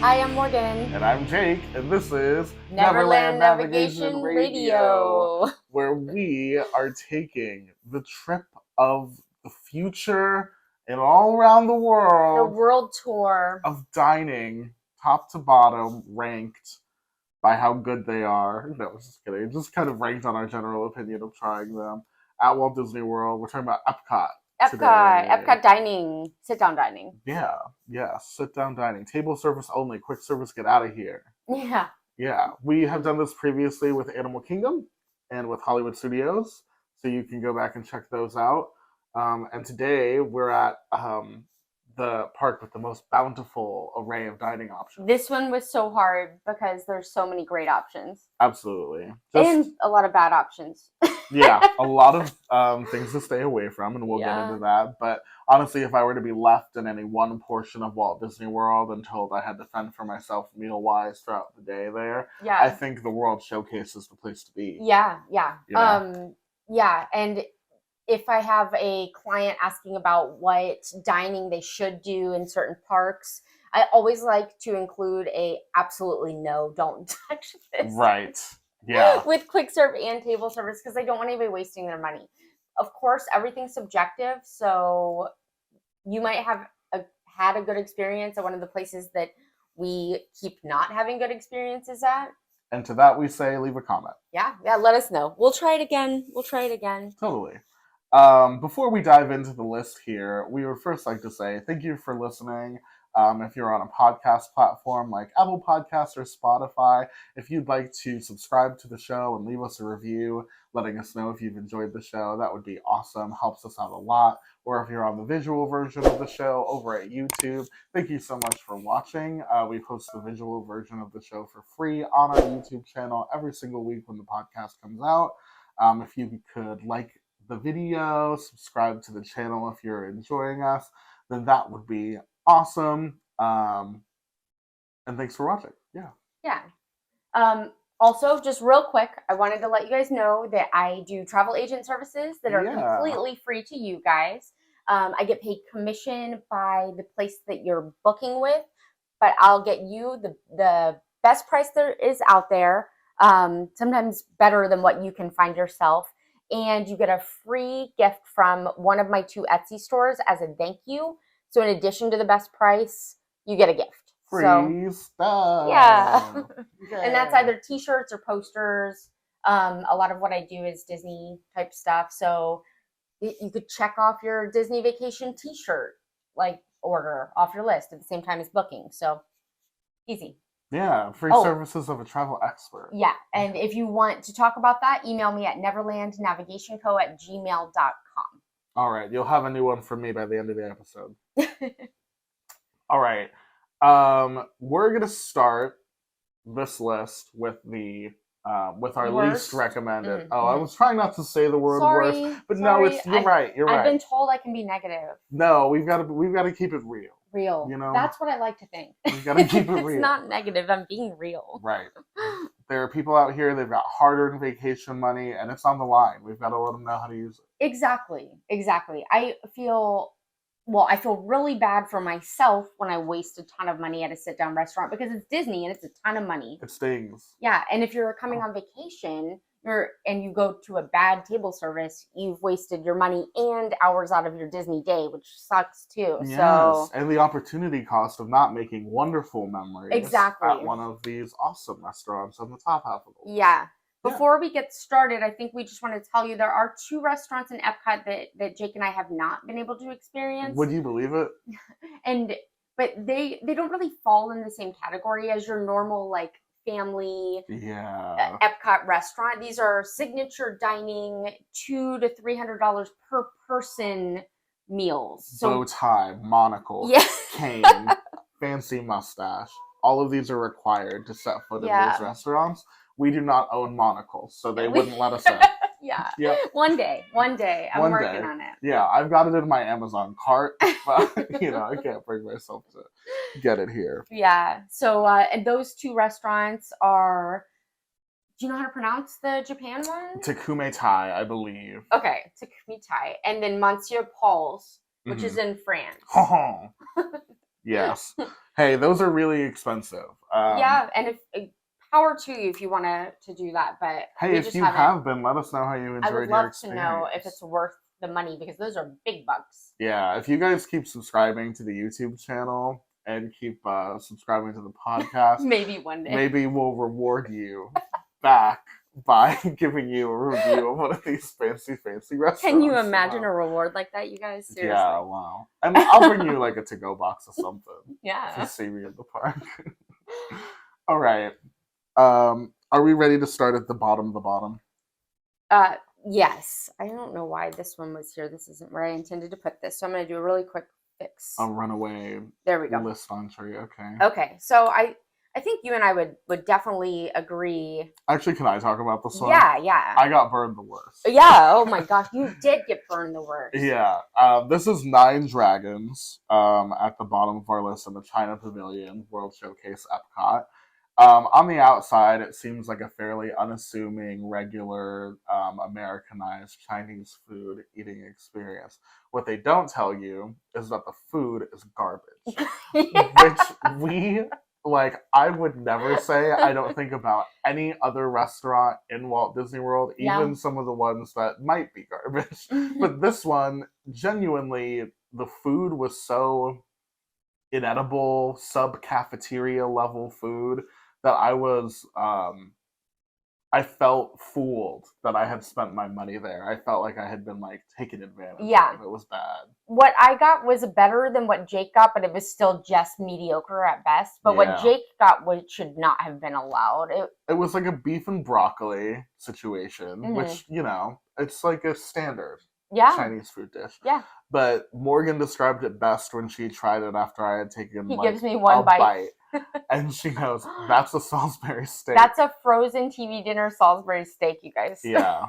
I am Morgan. And I'm Jake, and this is Neverland Navigation Radio, where we are taking the trip of the future and all around the the world world tour. of dining, top to bottom, ranked by how good they are. No, just kidding. Just kind of ranked on our general opinion of trying them at Walt Disney World. We're talking about Epcot. Epcot dining, sit-down dining. Yeah, sit down dining. Table service only, quick service, get out of here. Yeah. Yeah, we have done this previously with Animal Kingdom and with Hollywood Studios, so you can go back and check those out. And today we're at the park with the most bountiful array of dining options. This one was so hard because there's so many great options. Absolutely. And a lot of bad options. Yeah, a lot of things to stay away from, and we'll get into that. But honestly, if I were to be left in any one portion of Walt Disney World and told I had to fend for myself meal-wise throughout the day there, I think the World Showcase is the place to be. Yeah. You know? Yeah, and if I have a client asking about what dining they should do in certain parks, I always like to include a absolutely no, don't touch this. Right. Yeah. With quick serve and table service, because I don't want anybody wasting their money. Of course, everything's subjective, so you might have had a good experience at one of the places that we keep not having good experiences at. And to that we say, leave a comment. Yeah, let us know. We'll try it again. Totally. Before we dive into the list here, we would first like to say thank you for listening. If you're on a podcast platform like Apple Podcasts or Spotify, if you'd like to subscribe to the show and leave us a review, letting us know if you've enjoyed the show, that would be awesome. Helps us out a lot. Or if you're on the visual version of the show over at YouTube, thank you so much for watching. We post the visual version of the show for free on our YouTube channel every single week when the podcast comes out. If you could like the video, subscribe to the channel if you're enjoying us, then that would be awesome. And thanks for watching. Yeah. Also, just real quick, I wanted to let you guys know that I do travel agent services that are completely free to you guys. I get paid commission by the place that you're booking with, but I'll get you the best price there is out there, sometimes better than what you can find yourself. And you get a free gift from one of my 2 Etsy stores as a thank you. So in addition to the best price, you get a gift. Free stuff. Yeah. And that's either t-shirts or posters. A lot of what I do is Disney type stuff. So you could check off your Disney vacation t-shirt order off your list at the same time as booking. So easy. Yeah, free services of a travel expert. Yeah, and if you want to talk about that, email me at neverlandnavigationco@gmail.com. All right, you'll have a new one from me by the end of the episode. All right, we're gonna start this list with with our least recommended. Mm-hmm. I was trying not to say the word worst, but no, you're right. I've been told I can be negative. No, we've got to keep it real. You know, that's what I like to think. We've got to keep it real. It's not negative. I'm being real. Right. There are people out here, they've got hard-earned vacation money, and it's on the line. We've got to let them know how to use it. Exactly. I feel really bad for myself when I waste a ton of money at a sit-down restaurant because it's Disney and it's a ton of money. It stings. Yeah, and if you're coming on vacation and you go to a bad table service, you've wasted your money and hours out of your Disney day, which sucks too. Yes, so, and the opportunity cost of not making wonderful memories at one of these awesome restaurants on the top half of the list. Yeah. Before we get started, I think we just want to tell you there are 2 restaurants in Epcot that Jake and I have not been able to experience. Would you believe it? But they don't really fall in the same category as your normal family Epcot restaurant. These are signature dining, $200 to $300 per person meals. So, bow tie, monocle, cane, fancy mustache. All of these are required to set foot in these restaurants. We do not own monocles, so they wouldn't let us in. Yep. One day. I'm working on it. Yeah, I've got it in my Amazon cart, but I can't bring myself to get it here. Yeah. So, and those 2 restaurants are. Do you know how to pronounce the Japan one? Takume Tai, I believe. Okay, Takume Tai, and then Monsieur Paul's, which is in France. Yes. Hey, those are really expensive. Yeah, and if power to you if you want to do that, but hey, we if just you haven't. have been, let us know how you I would enjoyed your love to know if experience. it's worth the money because those are big bucks. Yeah, if you guys keep subscribing to the YouTube channel and keep subscribing to the podcast, Maybe one day. maybe we'll reward you back by giving you a review of one of these fancy restaurants. Can you imagine a reward like that, you guys? Seriously. Yeah, wow. And I'll bring you like a to-go box of something. Yeah. To see me in the park. All right. Are we ready to start at the bottom of the bottom? Yes. I don't know why this one was here. This isn't where I intended to put this. So I'm going to do a really quick fix. A runaway there we go. List entry. Okay. Okay. So I think you and I would definitely agree. Actually, can I talk about this one? Yeah. I got burned the worst. Yeah. Oh my gosh, you did get burned the worst. Yeah. This is Nine Dragons. At the bottom of our list in the China Pavilion World Showcase Epcot. On the outside, it seems like a fairly unassuming, regular, Americanized Chinese food eating experience. What they don't tell you is that the food is garbage, which we like. I would never say. I don't think about any other restaurant in Walt Disney World, even some of the ones that might be garbage. But this one, genuinely, the food was so inedible, sub cafeteria level food that I felt fooled that I had spent my money there. I felt like I had been like taken advantage of. It was bad. What I got was better than what Jake got, but it was still just mediocre at best. But what Jake got should not have been allowed. It was like a beef and broccoli situation, which, you know, it's like a standard Chinese food dish. Yeah. But Morgan described it best when she tried it after I had taken He gives me one bite. And she goes, that's a Salisbury steak. That's a frozen TV dinner Salisbury steak, you guys. Yeah.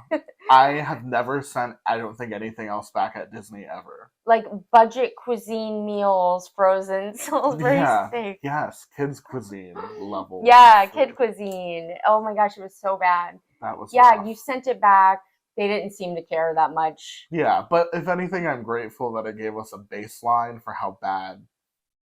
I have never sent, I don't think, anything else back at Disney ever. Like budget cuisine meals, frozen Salisbury steak. Yes, kids cuisine level. Yeah, kid cuisine. Oh my gosh, it was so bad. That was rough. You sent it back. They didn't seem to care that much. Yeah, but if anything, I'm grateful that it gave us a baseline for how bad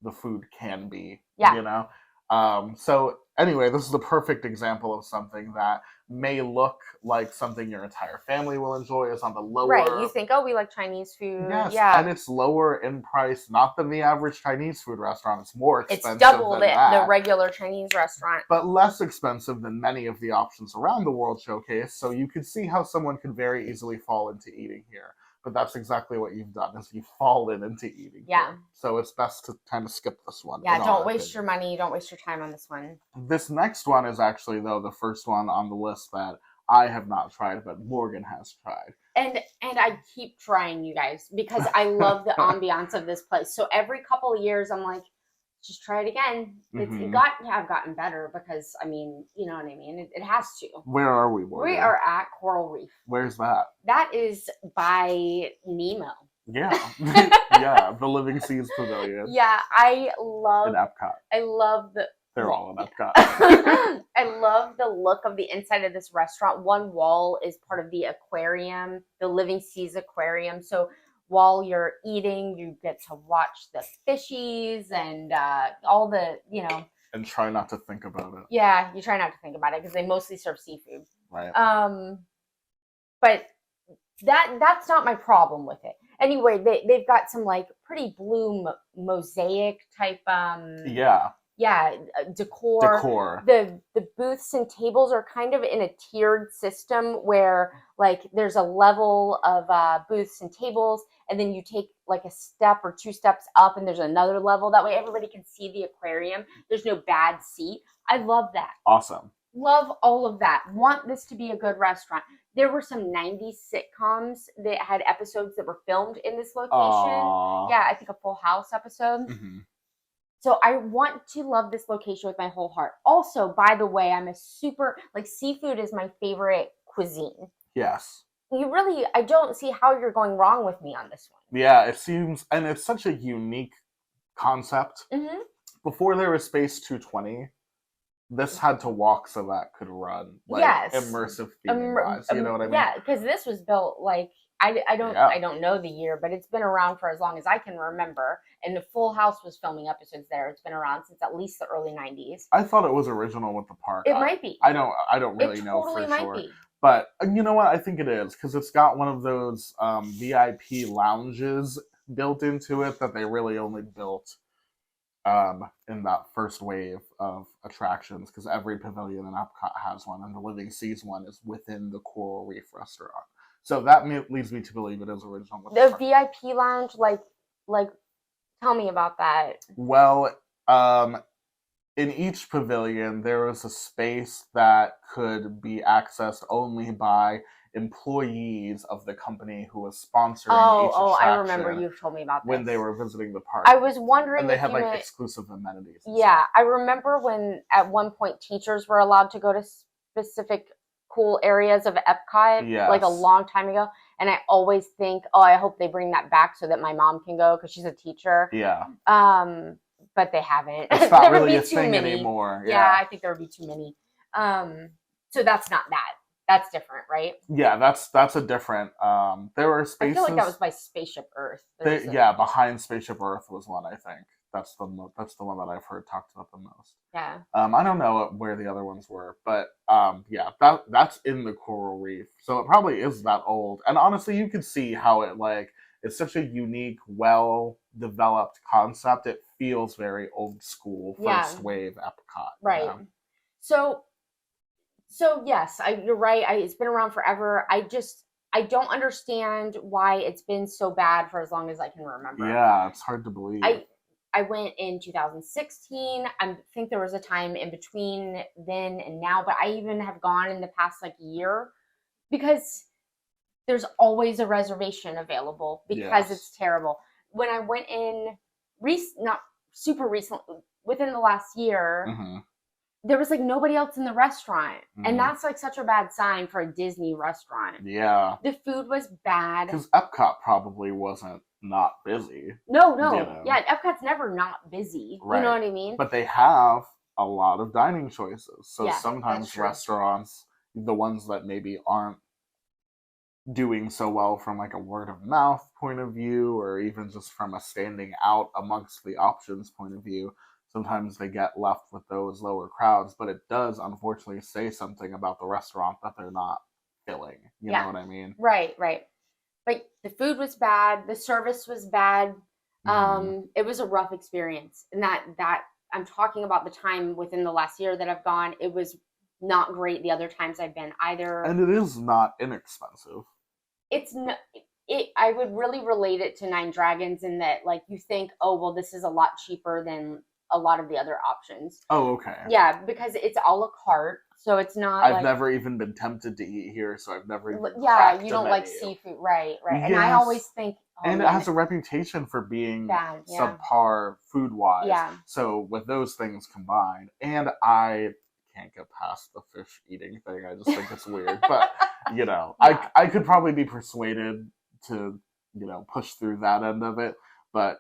the food can be. Yeah. You know? So anyway, this is the perfect example of something that may look like something your entire family will enjoy. It's on the lower... Right, you think, oh, we like Chinese food. Yes, yeah. And it's lower in price, not than the average Chinese food restaurant. It's more expensive. It's double the regular Chinese restaurant. But less expensive than many of the options around the World Showcase, so you could see how someone could very easily fall into eating here. But that's exactly what you've done, is you've fallen into eating. Yeah. Here. So it's best to kind of skip this one. Yeah, don't waste your money. Don't waste your time on this one. This next one is actually, though, the first one on the list that I have not tried, but Morgan has tried. And I keep trying, you guys, because I love the ambiance of this place. So every couple of years, I'm like, just try it again. I've gotten better because, I mean, you know what I mean? It has to. Where are we, Morgan? We are at Coral Reef. Where's that? That is by Nemo. Yeah. Yeah, the Living Seas Pavilion. Yeah, I love... In Epcot. I love the... They're all in Epcot. I love the look of the inside of this restaurant. One wall is part of the aquarium, the Living Seas Aquarium. So while you're eating, you get to watch the fishies and all the, you know. And try not to think about it. Yeah, you try not to think about it because they mostly serve seafood. Right. But that's not my problem with it. Anyway, they've got some like pretty blue mosaic type. Yeah, decor. The booths and tables are kind of in a tiered system where like there's a level of booths and tables, and then you take like a step or two steps up, and there's another level. That way, everybody can see the aquarium. There's no bad seat. I love that. Awesome. Love all of that. Want this to be a good restaurant. There were some 90s sitcoms that had episodes that were filmed in this location. Aww. Yeah, I think a Full House episode. Mm-hmm. So I want to love this location with my whole heart. Also, by the way, I'm a super, like, seafood is my favorite cuisine. Yes. I don't see how you're going wrong with me on this one. Yeah, it seems, and it's such a unique concept. Mm-hmm. Before there was Space 220, this had to walk so that could run. Like, yes. Immersive theming-wise, you know what I mean? Yeah, because this was built, like, I don't Yeah. I don't know the year, but it's been around for as long as I can remember. And the Full House was filming episodes there. It's been around since at least the early 90s. I thought it was original with the park. It might be. I don't really It know totally for might sure. be. But you know what? I think it is because it's got one of those VIP lounges built into it that they really only built in that first wave of attractions, because every pavilion in Epcot has one, and the Living Seas one is within the Coral Reef restaurant. So that leads me to believe it is original with The park. VIP lounge, like, tell me about that. Well, in each pavilion, there was a space that could be accessed only by employees of the company who was sponsoring each attraction. I remember you told me about this. When they were visiting the park. I was wondering and they if had you like meant, exclusive amenities. Yeah, I remember when at one point teachers were allowed to go to specific cool areas of Epcot, like a Yes. long time ago. And I always think, oh, I hope they bring that back so that my mom can go because she's a teacher. Yeah. But they haven't. It's not there really would a be too thing many anymore. Yeah, I think there would be too many. So that's not that. That's different, right? Yeah, that's a different. There were spaces. I feel like that was by Spaceship Earth. Yeah, behind Spaceship Earth was one. I think that's the one that I've heard talked about the most. Yeah. I don't know where the other ones were, but yeah, that's in the Coral Reef, so it probably is that old. And honestly, you could see how it's such a unique, well developed concept. It feels very old school, first wave Epcot. Right. You know? So yes, you're right. It's been around forever. I don't understand why it's been so bad for as long as I can remember. Yeah, it's hard to believe. I went in 2016. I think there was a time in between then and now, but I even have gone in the past like year because there's always a reservation available because it's terrible. When I went in, not super recently, within the last year, there was like nobody else in the restaurant. And that's like such a bad sign for a Disney restaurant. Yeah. The food was bad. Because Epcot probably wasn't not busy. No. You know? Yeah, Epcot's never not busy. Right. You know what I mean? But they have a lot of dining choices. So Yeah, sometimes restaurants, the ones that maybe aren't doing so well from like a word of mouth point of view, or even just from a standing out amongst the options point of view, sometimes they get left with those lower crowds. But it does unfortunately say something about the restaurant that they're not filling. You know what I mean? Right. But the food was bad, the service was bad. It was a rough experience. And that I'm talking about the time within the last year that I've gone. It was not great the other times I've been either. And it is not inexpensive. It's not. I would really relate it to Nine Dragons in that, like, you think, oh, well, this is a lot cheaper than a lot of the other options. Oh, okay. Yeah, because it's a la carte, so it's not. I've never even been tempted to eat here, so I've never even. Yeah, you don't like seafood, right? Yes. And I always think. Oh, and it has a reputation for being bad, subpar food-wise. Yeah. So with those things combined, and I can't get past the fish eating thing. I just think it's weird, but you know, I could probably be persuaded to push through that end of it, but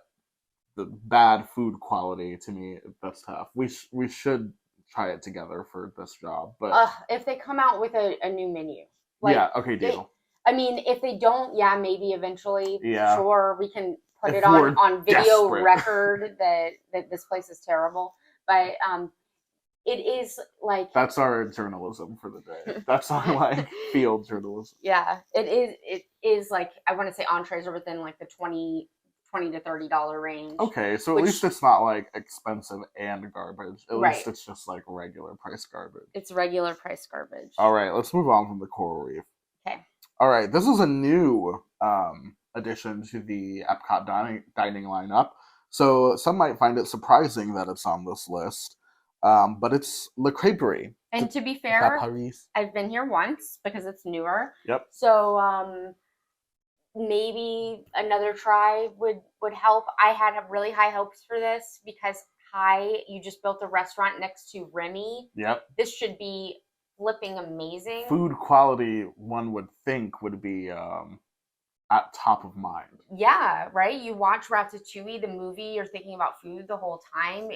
the bad food quality, to me, that's tough. We should try it together for this job, but if they come out with a new menu, okay, deal. If they don't, maybe eventually, sure, we can put it on video record that this place is terrible, but it is like that's our journalism for the day. That's our field journalism. Yeah, it is like, I want to say entrees are within like the $20 to $30 range. Okay, so at least it's not like expensive and garbage. At least it's just like regular price garbage. It's regular price garbage. All right, let's move on from the Coral Reef. Okay. All right, this is a new addition to the Epcot dining lineup. So some might find it surprising that it's on this list. But it's Le Crêperie. And to be fair, I've been here once because it's newer. Yep. So maybe another try would help. I had really high hopes for this because you just built a restaurant next to Remy. Yep. This should be flipping amazing. Food quality, one would think, would be at top of mind. Yeah, right? You watch Ratatouille, the movie, you're thinking about food the whole time.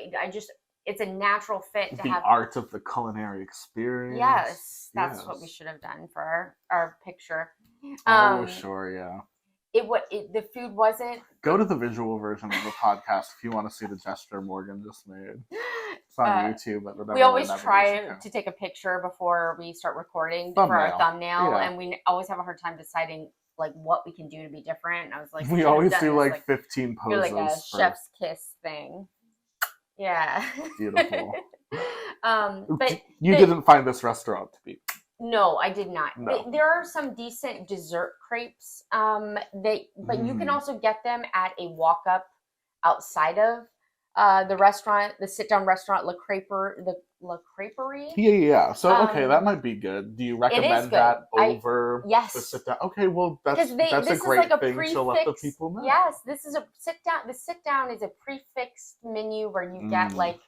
It's a natural fit to have the art of the culinary experience. Yes, that's what we should have done for our picture. Sure, yeah. The food wasn't. Go to the visual version of the podcast if you want to see the gesture Morgan just made. It's on YouTube. But we always try to take a picture before we start recording for our thumbnail, and we always have a hard time deciding like what we can do to be different. And I was like, we always do like 15 poses. Like a chef's kiss thing. Yeah. Beautiful. But you didn't find this restaurant to be. No, I did not. No. There are some decent dessert crepes. But you can also get them at a walk up outside of the restaurant, the sit down restaurant, La Creperie. Yeah. So that might be good. Do you recommend that over yes. the sit down? Okay, well that's a great thing to let the people know. Yes, this is a sit down. The sit down is a prefixed menu where you get like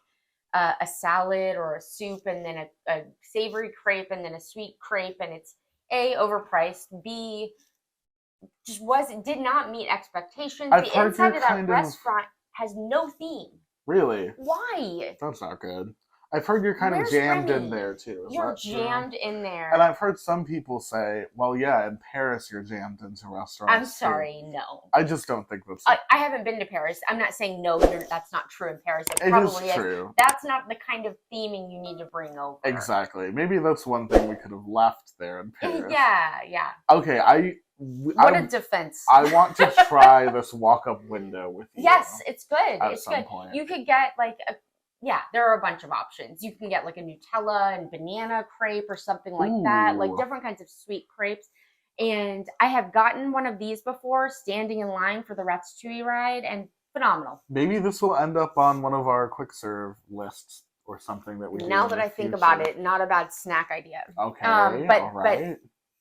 a salad or a soup, and then a savory crepe, and then a sweet crepe, and it's A, overpriced, B, did not meet expectations. The inside of that restaurant has no theme. Really? Why? That's not good. I've heard you're kind of jammed in there too. You're jammed in there. And I've heard some people say, well, yeah, in Paris you're jammed into restaurants. I'm sorry, no. I just don't think that's... I haven't been to Paris. I'm not saying no, that's not true in Paris. It probably is true. That's not the kind of theming you need to bring over. Exactly. Maybe that's one thing we could have left there in Paris. Yeah. Okay, what a defense. I want to try this walk-up window with you. Yes, it's good. At some point. You could get like there are a bunch of options. You can get like a Nutella and banana crepe or something like that, like different kinds of sweet crepes. And I have gotten one of these before, standing in line for the Ratatouille ride, and phenomenal. Maybe this will end up on one of our quick serve lists or something that we do. Now that I think about it, not a bad snack idea. Okay, all right. But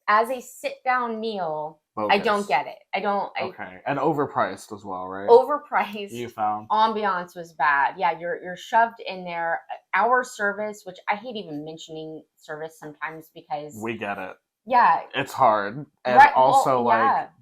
as a sit-down meal, bogus. I don't get it. Okay, and overpriced as well, right? Overpriced. You found ambiance was bad. Yeah, you're shoved in there. Our service, which I hate even mentioning service sometimes because we get it. Yeah, it's hard, and also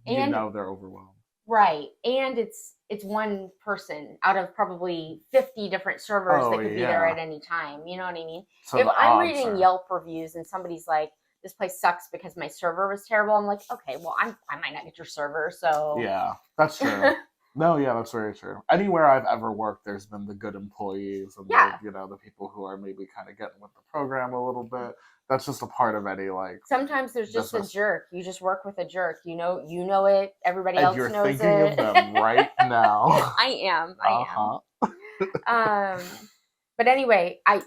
you know they're overwhelmed. Right, and it's one person out of probably 50 different servers that could be there at any time. You know what I mean? So if I'm reading Yelp reviews and somebody's like, this place sucks because my server was terrible, I'm like, okay, well, I might not get your server, so... Yeah, that's true. No, yeah, that's very true. Anywhere I've ever worked, there's been the good employees and the people who are maybe kind of getting with the program a little bit. That's just a part of any, like... Sometimes there's just a jerk. You just work with a jerk. You know it. Everybody else knows it. And you're thinking of them right now. I am. But anyway, I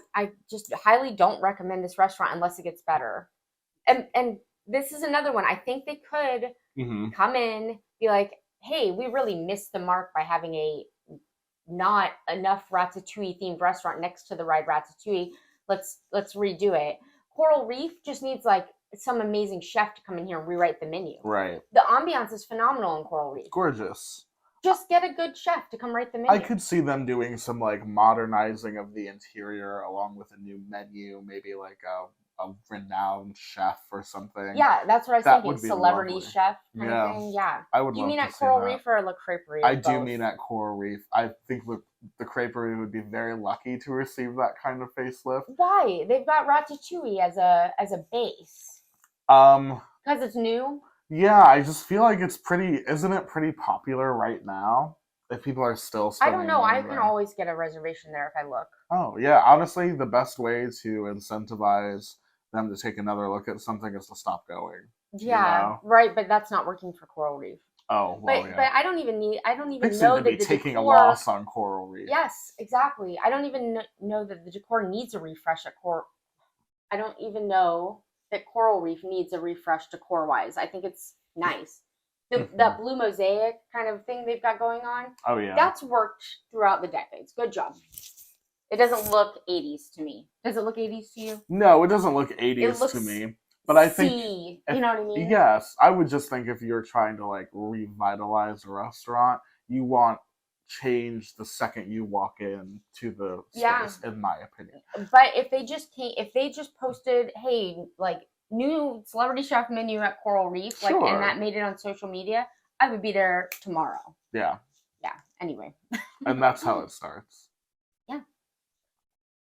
just highly don't recommend this restaurant unless it gets better. And this is another one. I think they could come in, be like, hey, we really missed the mark by having a not enough Ratatouille themed restaurant next to the ride Ratatouille. Let's redo it. Coral Reef just needs like some amazing chef to come in here and rewrite the menu. Right. The ambiance is phenomenal in Coral Reef. Gorgeous. Just get a good chef to come write the menu. I could see them doing some like modernizing of the interior along with a new menu, maybe like a renowned chef or something. Yeah, that's what I was thinking. Celebrity chef kind of thing. Yeah. I would love to see that. You mean at Coral Reef or La Creperie? I do mean at Coral Reef. I think the Creperie would be very lucky to receive that kind of facelift. Why? They've got Ratatouille as a base. Because it's new? Yeah, I just feel like isn't it pretty popular right now? If people are still I don't know. I can always get a reservation there if I look. Oh, yeah. Honestly, the best way to incentivize them to take another look at something is to stop going. Yeah, right. But that's not working for Coral Reef. Oh, well, but I don't even know that the taking decor, a loss on Coral Reef. Yes, exactly. I don't even know that the decor needs a refresh at Coral. I don't even know that Coral Reef needs a refresh decor-wise. I think it's nice. That blue mosaic kind of thing they've got going on. Oh, yeah. That's worked throughout the decades. Good job. It doesn't look 80s to me. Does it look 80s to you? No, it doesn't look 80s to me. But I think... you know what I mean? Yes. I would just think if you're trying to, like, revitalize a restaurant, you want change the second you walk in to the space, in my opinion. But if they just posted, hey, like, new celebrity chef menu at Coral Reef, like, and that made it on social media, I would be there tomorrow. Yeah. Yeah. Anyway. And that's how it starts. Yeah.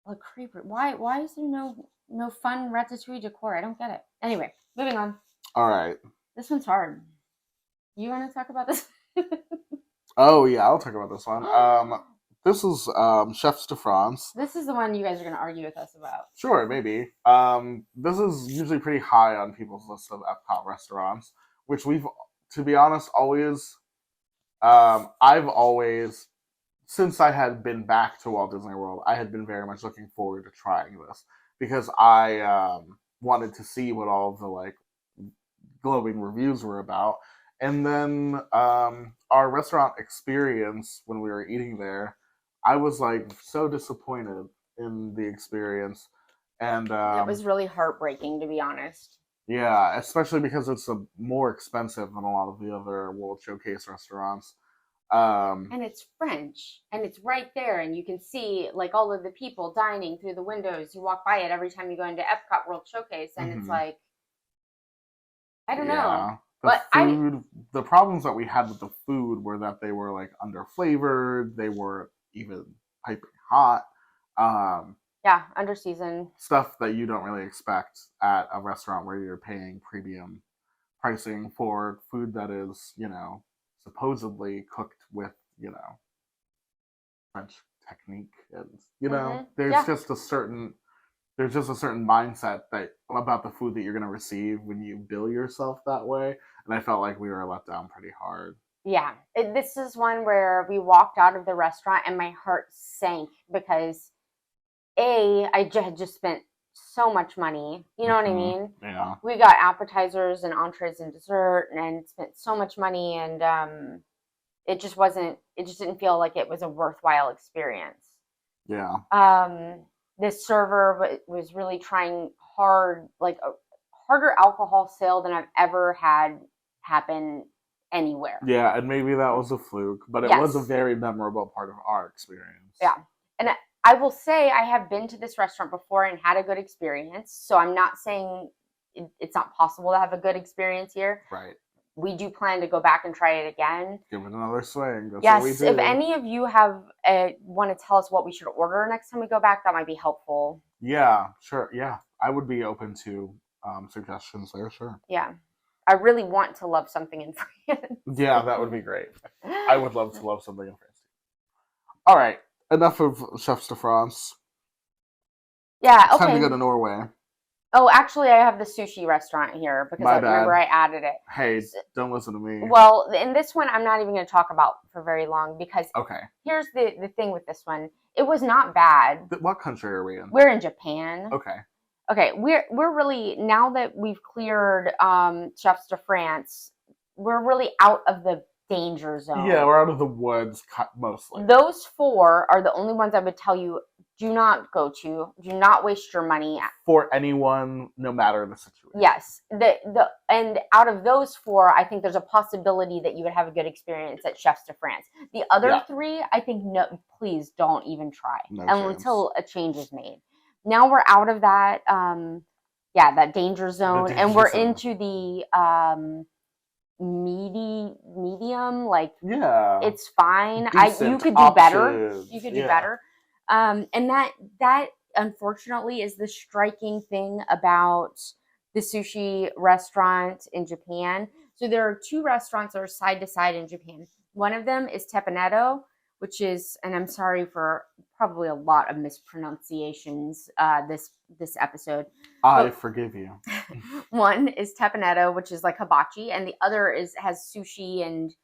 Like creeper. Why is there no fun Ratatouille decor? I don't get it. Anyway, moving on. All right. This one's hard. You want to talk about this? Oh yeah, I'll talk about this one. This is Chefs de France. This is the one you guys are going to argue with us about. Sure, maybe. This is usually pretty high on people's list of Epcot restaurants, which we've, to be honest, always. I've always, since I had been back to Walt Disney World, I had been very much looking forward to trying this because I wanted to see what all of the like glowing reviews were about. And then our restaurant experience when we were eating there, I was like so disappointed in the experience, and It was really heartbreaking, to be honest. yeah, especially because it's more expensive than a lot of the other World Showcase restaurants. And it's French, and it's right there, and you can see like all of the people dining through the windows. You walk by it every time you go into Epcot World Showcase, and it's like, I don't know. But food, the problems that we had with the food were that they were like under flavored, they were even piping hot. Yeah, under season. Stuff that you don't really expect at a restaurant where you're paying premium pricing for food that is, supposedly cooked with, French technique, and there's just a certain mindset that about the food that you're going to receive when you bill yourself that way, and I felt like we were let down pretty hard. Yeah, this is one where we walked out of the restaurant and my heart sank because I had just spent so much money. You know what I mean? Yeah. We got appetizers and entrees and dessert and spent so much money, and it just didn't feel like it was a worthwhile experience. Yeah. This server was really trying hard, like a harder alcohol sale than I've ever had happen anywhere. Yeah, and maybe that was a fluke, but it was a very memorable part of our experience. Yeah. And I will say I have been to this restaurant before and had a good experience, so I'm not saying it's not possible to have a good experience here. Right. We do plan to go back and try it again. Give it another swing. That's yes, what we do. If any of you want to tell us what we should order next time we go back, that might be helpful. Yeah, sure. Yeah, I would be open to suggestions there, sure. Yeah. I really want to love something in France. Yeah, that would be great. I would love to love something in France. All right, enough of Chefs de France. Yeah, okay. Time to go to Norway. Oh, actually, I have the sushi restaurant here because I remember I added it. Hey, don't listen to me. Well, in this one, I'm not even going to talk about for very long because here's the thing with this one. It was not bad. What country are we in? We're in Japan. Okay, we're really, now that we've cleared Chefs de France, we're really out of the danger zone. Yeah, we're out of the woods mostly. Those 4 are the only ones I would tell you do not go to. Do not waste your money for anyone, no matter the situation. Yes, and out of those 4, I think there's a possibility that you would have a good experience at Chefs de France. The other 3, I think no, please don't even try until a change is made. Now we're out of that, that danger zone, and we're into the medium. Like, it's fine. You could do better. You could do better. And that unfortunately is the striking thing about the sushi restaurant in Japan. So there are 2 restaurants that are side to side in Japan. One of them is Teppanetto, which is, and I'm sorry for probably a lot of mispronunciations this episode. I forgive you. One is Teppanetto, which is like hibachi, and the other has sushi and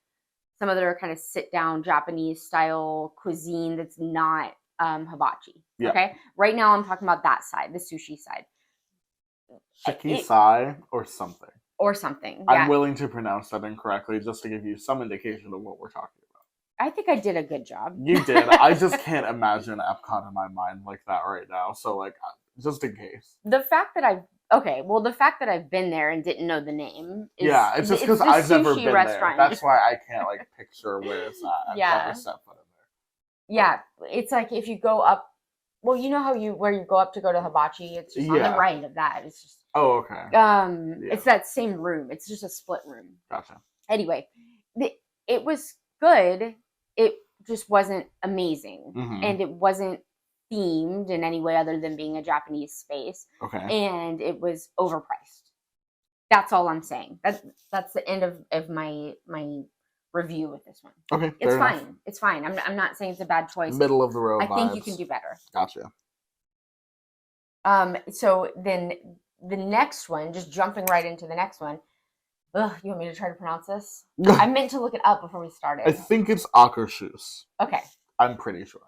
some other kind of sit down Japanese style cuisine that's not hibachi. Yeah. Okay. Right now I'm talking about that side, the sushi side. Shikisai or something. Or something. I'm willing to pronounce that incorrectly just to give you some indication of what we're talking about. I think I did a good job. You did. I just can't imagine Epcot in my mind like that right now. So, like, just in case. The fact that I've been there and didn't know the name is... Yeah, it's just because I've never been restaurant. There. That's why I can't, like, picture where it's at. I've never set foot in there. Yeah, it's like if you go up... Well, you know where you go up to go to hibachi? It's just on the right of that. It's just... Oh, okay. It's that same room. It's just a split room. Gotcha. Anyway, it was good. It just wasn't amazing. Mm-hmm. And it wasn't themed in any way other than being a Japanese space. Okay. And it was overpriced. That's all I'm saying. That's the end of my review with this one. Okay, it's fine. Enough. It's fine. I'm not saying it's a bad choice. Middle of the road. I think you can do better. Gotcha. So then the next one, just jumping right into the next one. Ugh, you want me to try to pronounce this? I meant to look it up before we started. I think it's Akershus. Okay. I'm pretty sure.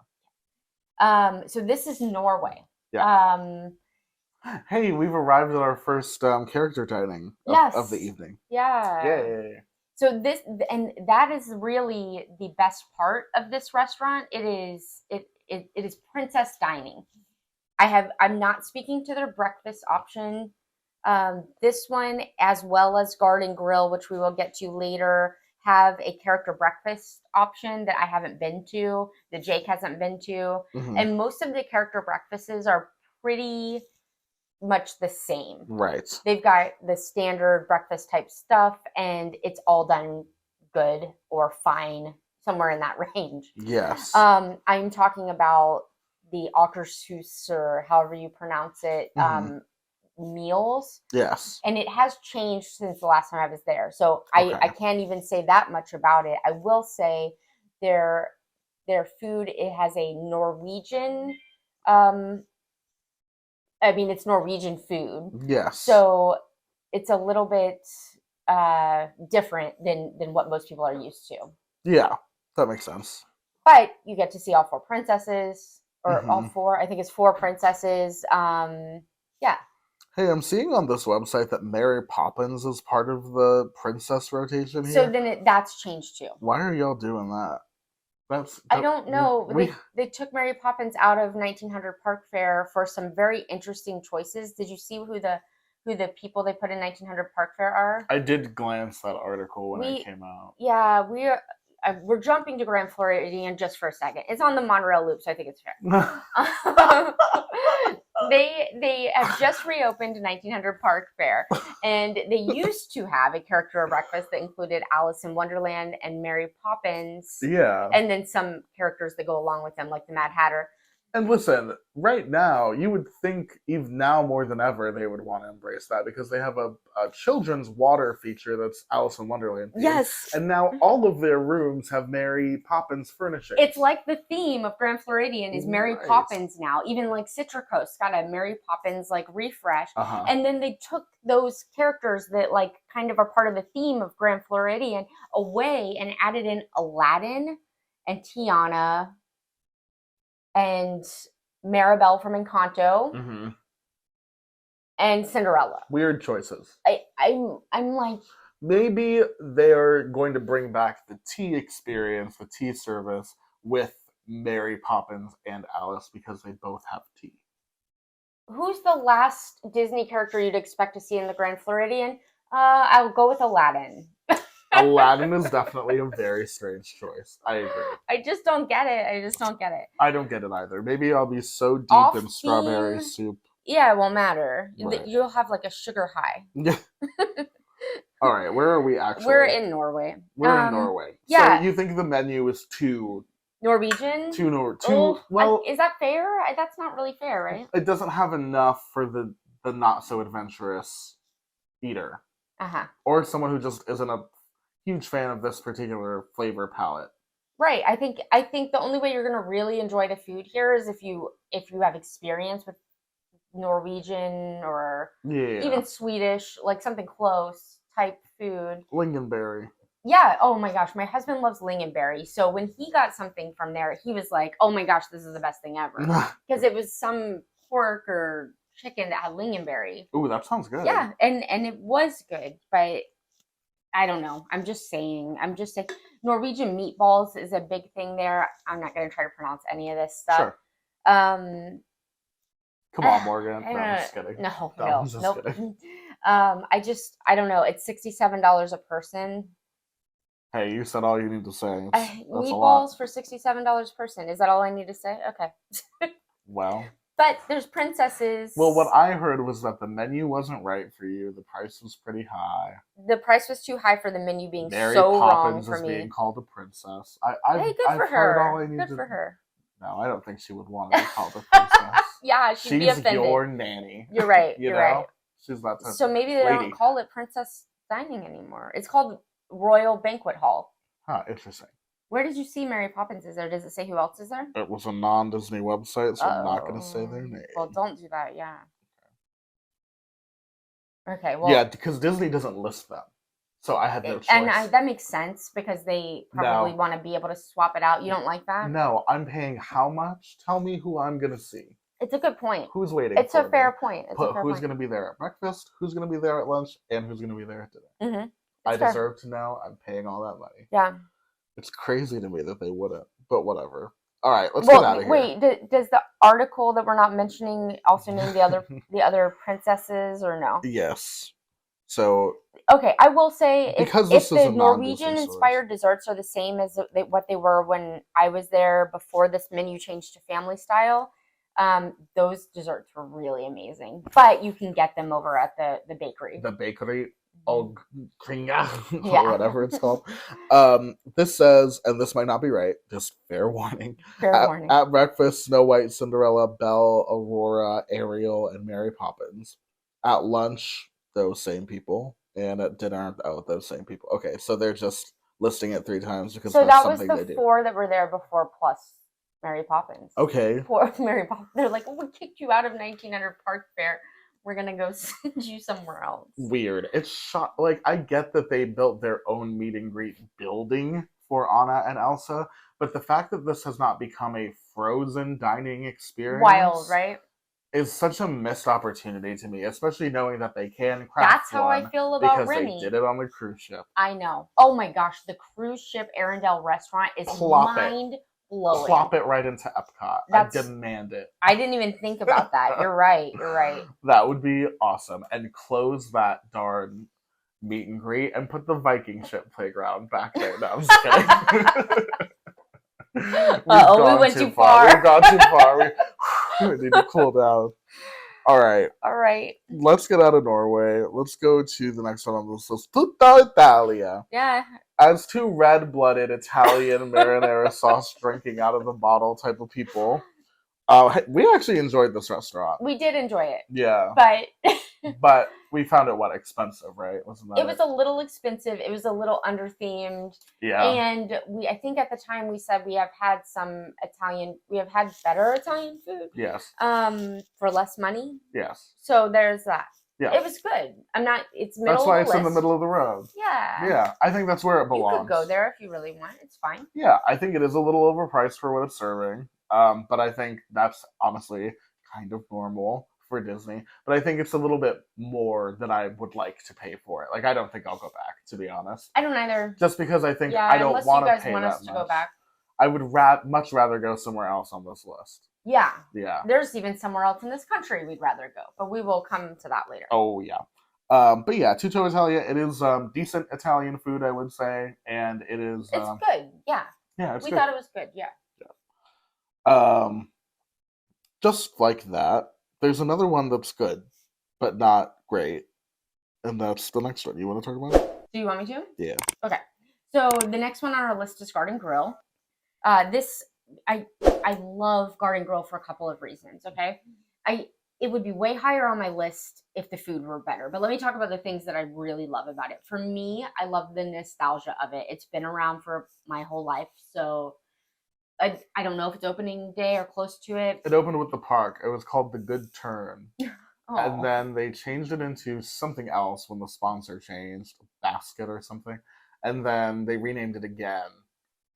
So this is Norway. Yeah. Hey, we've arrived at our first character dining of the evening. Yeah. Yay. So this, and that is really the best part of this restaurant. It is princess dining. I'm not speaking to their breakfast option. This one, as well as Garden Grill, which we will get to later, have a character breakfast option that I haven't been to, that Jake hasn't been to. Mm-hmm. And most of the character breakfasts are pretty much the same. Right. They've got the standard breakfast type stuff, and it's all done good or fine, somewhere in that range. Yes. I'm talking about the Akershus, or however you pronounce it, mm-hmm. Meals. Yes. And it has changed since the last time I was there. So I can't even say that much about it. I will say their food, it has a Norwegian, it's Norwegian food. Yes. So it's a little bit different than what most people are used to. Yeah, that makes sense. But you get to see all four princesses, or mm-hmm. all four. I think it's four princesses. Yeah. Hey, I'm seeing on this website that Mary Poppins is part of the princess rotation here. So then that's changed too. Why are y'all doing that? I don't know. They took Mary Poppins out of 1900 Park Fair for some very interesting choices. Did you see who the people they put in 1900 Park Fair are? I did glance that article when it came out. Yeah, we're jumping to Grand Floridian just for a second. It's on the monorail loop, so I think it's fair. They have just reopened 1900 Park Fair, and they used to have a character breakfast that included Alice in Wonderland and Mary Poppins. Yeah. And then some characters that go along with them, like the Mad Hatter. And listen, right now, you would think even now more than ever they would want to embrace that, because they have a children's water feature that's Alice in Wonderland themed. Yes. And now all of their rooms have Mary Poppins furnishings. It's like the theme of Grand Floridian is Mary Poppins now. Even like Citricoast got a Mary Poppins like refresh. Uh-huh. And then they took those characters that like kind of are part of the theme of Grand Floridian away and added in Aladdin and Tiana and Maribel from Encanto, mm-hmm. and Cinderella. Weird choices. I'm like, maybe they are going to bring back the tea experience, the tea service with Mary Poppins and Alice, because they both have tea. Who's the last Disney character you'd expect to see in the Grand Floridian? I'll go with Aladdin. Aladdin is definitely a very strange choice. I agree. I just don't get it. I don't get it either. Maybe I'll be so deep in strawberry soup. Yeah, it won't matter. Right. You'll have like a sugar high. Yeah. All right, where are we actually? We're in Norway. We're in Norway. Yeah. So you think the menu is too Norwegian? Well, is that fair? That's not really fair, right? It doesn't have enough for the not so adventurous eater. Uh-huh. Or someone who just isn't a huge fan of this particular flavor palette. Right. I think the only way you're going to really enjoy the food here is if you have experience with Norwegian or even Swedish, like something close type food. Lingonberry. Yeah. Oh my gosh, my husband loves lingonberry. So when he got something from there, he was like, "Oh my gosh, this is the best thing ever," because it was some pork or chicken that had lingonberry. Ooh, that sounds good. Yeah, and it was good, but I don't know. I'm just saying. Norwegian meatballs is a big thing there. I'm not going to try to pronounce any of this stuff. Sure. Come on, Morgan. No, I'm just kidding. Nope. Kidding. I don't know. It's $67 a person. Hey, you said all you need to say. That's meatballs for $67 a person. Is that all I need to say? Okay. Well. But there's princesses. Well, what I heard was that the menu wasn't right for you. The price was pretty high. The price was too high for the menu being Mary so Poppins wrong for me. Being called a princess. Hey, good for her. Good for her. No, I don't think she would want to be called a princess. Yeah, she'd be offended. She's your nanny. You're right. You're right. She's that type So of maybe they lady. don't call it Princess Dining anymore. It's called Royal Banquet Hall. Huh, interesting. Where did you see Mary Poppins is there? Does it say who else is there? It was a non-Disney website, so I'm not going to say their name. Well, don't do that, yeah. Okay, well... Yeah, because Disney doesn't list them. So I had no choice. And that makes sense, because they probably want to be able to swap it out. You don't like that? No, I'm paying how much? Tell me who I'm going to see. It's a good point. Who's waiting It's for a fair me? point. Who's going to be there at breakfast, who's going to be there at lunch, and who's going to be there at dinner. Mm-hmm. I deserve to know. I'm paying all that money. Yeah. It's crazy to me that they wouldn't, but whatever. All right, let's get out of here. Wait, does the article that we're not mentioning also name the other princesses, or no? Yes. So okay, I will say if the Norwegian-inspired desserts are the same as what they were when I was there before this menu changed to family style, those desserts were really amazing. But you can get them over at the bakery. The bakery. Or whatever it's called. This says, and this might not be right, just fair warning. At breakfast, Snow White, Cinderella, Belle, Aurora, Ariel, and Mary Poppins. At lunch, those same people. And at dinner, those same people. Okay, so they're just listing it 3 times because so that's that was something the 4 that were there before plus Mary Poppins. Okay. Poor Mary Poppins. They're like, we kicked you out of 1900 Park Fair. We're gonna go send you somewhere else. Weird. It's like, I get that they built their own meet and greet building for Anna and Elsa, but the fact that this has not become a Frozen dining experience, wild, right? Is such a missed opportunity to me, especially knowing that they can craft. That's how I feel about because Remy. They did it on the cruise ship. I know. Oh my gosh, the cruise ship Arendelle restaurant is mind-blowing. Plop it right into Epcot. I demand it. I didn't even think about that. You're right. That would be awesome. And close that darn meet and greet and put the Viking ship playground back there. No, I'm just kidding. We went too far. We've gone too far. We need to cool down. All right. Let's get out of Norway. Let's go to the next one on this list. Tutta Italia. Yeah. As 2 red-blooded Italian marinara sauce drinking out of the bottle type of people, we actually enjoyed this restaurant. We did enjoy it. Yeah. But we found it, expensive, right? Wasn't that it? Was a little expensive. It was a little under-themed. Yeah. And I think at the time we said we have had better Italian food. Yes. For less money. Yes. So there's that. Yeah. It was good. It's middle That's why of the it's in the middle of the road. Yeah. Yeah. I think that's where it belongs. You could go there if you really want. It's fine. Yeah. I think it is a little overpriced for what it's serving. But I think that's honestly kind of normal for Disney. But I think it's a little bit more than I would like to pay for it. Like, I don't think I'll go back, to be honest. I don't either. Just because I think I don't want to pay that much. Unless you guys want us to go back. I would much rather go somewhere else on this list. Yeah. Yeah. There's even somewhere else in this country we'd rather go, but we will come to that later. Oh, yeah. But yeah, Tutto Italia, it is decent Italian food, I would say, and it is... It's good, yeah. Yeah, we thought it was good, yeah. Just like that, there's another one that's good, but not great, and that's the next one. You want to talk about it? Do you want me to? Yeah. Okay. So the next one on our list is Garden Grill. I love Garden Grill for a couple of reasons, okay? It would be way higher on my list if the food were better. But let me talk about the things that I really love about it. For me, I love the nostalgia of it. It's been around for my whole life, so I don't know if it's opening day or close to it. It opened with the park. It was called The Good Turn. And then they changed it into something else when the sponsor changed, Basket or something. And then they renamed it again.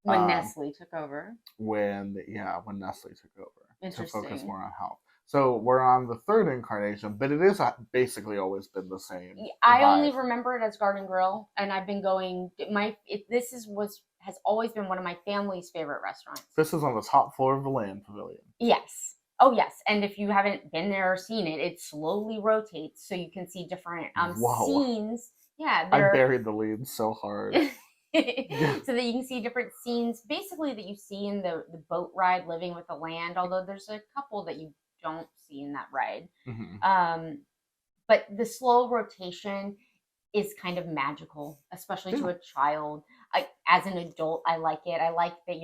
When Nestle took over. When Nestle took over. To focus more on health. So we're on the 3rd incarnation, but it is basically always been the same. I only remember it as Garden Grill, and I've been going. Has always been one of my family's favorite restaurants. This is on the top floor of the Land Pavilion. Yes. Oh, yes. And if you haven't been there or seen it, it slowly rotates so you can see different scenes. Yeah. I buried the lead so hard. So that you can see different scenes, basically, that you see in the boat ride, Living with the Land, although there's a couple that you don't see in that ride. Mm-hmm. But the slow rotation is kind of magical, especially to a child. As an adult, I like it. I like that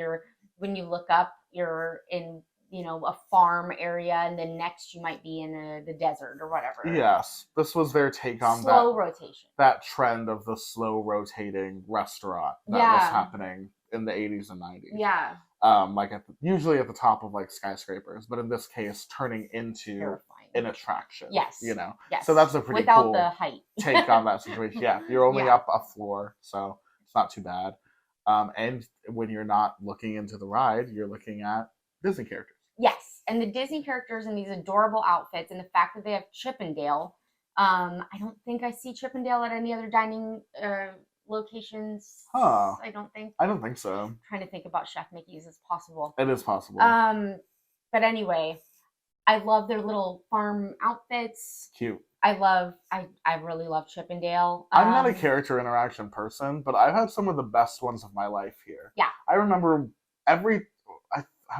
when you look up, you're in a farm area, and then next you might be in the desert or whatever. Yes, this was their take on slow rotation. That trend of the slow rotating restaurant that was happening in the 80s and 90s. Yeah. Like usually at the top of like skyscrapers, but in this case, turning into terrifying. An attraction. Yes. Yes. So that's a pretty without cool the height take on that situation. Yeah, you're only up a floor, so it's not too bad. And when you're not looking into the ride, you're looking at Disney characters. Yes, and the Disney characters in these adorable outfits, and the fact that they have Chippendale. I don't think I see Chippendale at any other dining locations. Huh. I don't think so. I'm trying to think about Chef Mickey's as possible. It is possible. But anyway, I love their little farm outfits. Cute. I really love Chippendale. I'm not a character interaction person, but I've had some of the best ones of my life here. Yeah. I remember have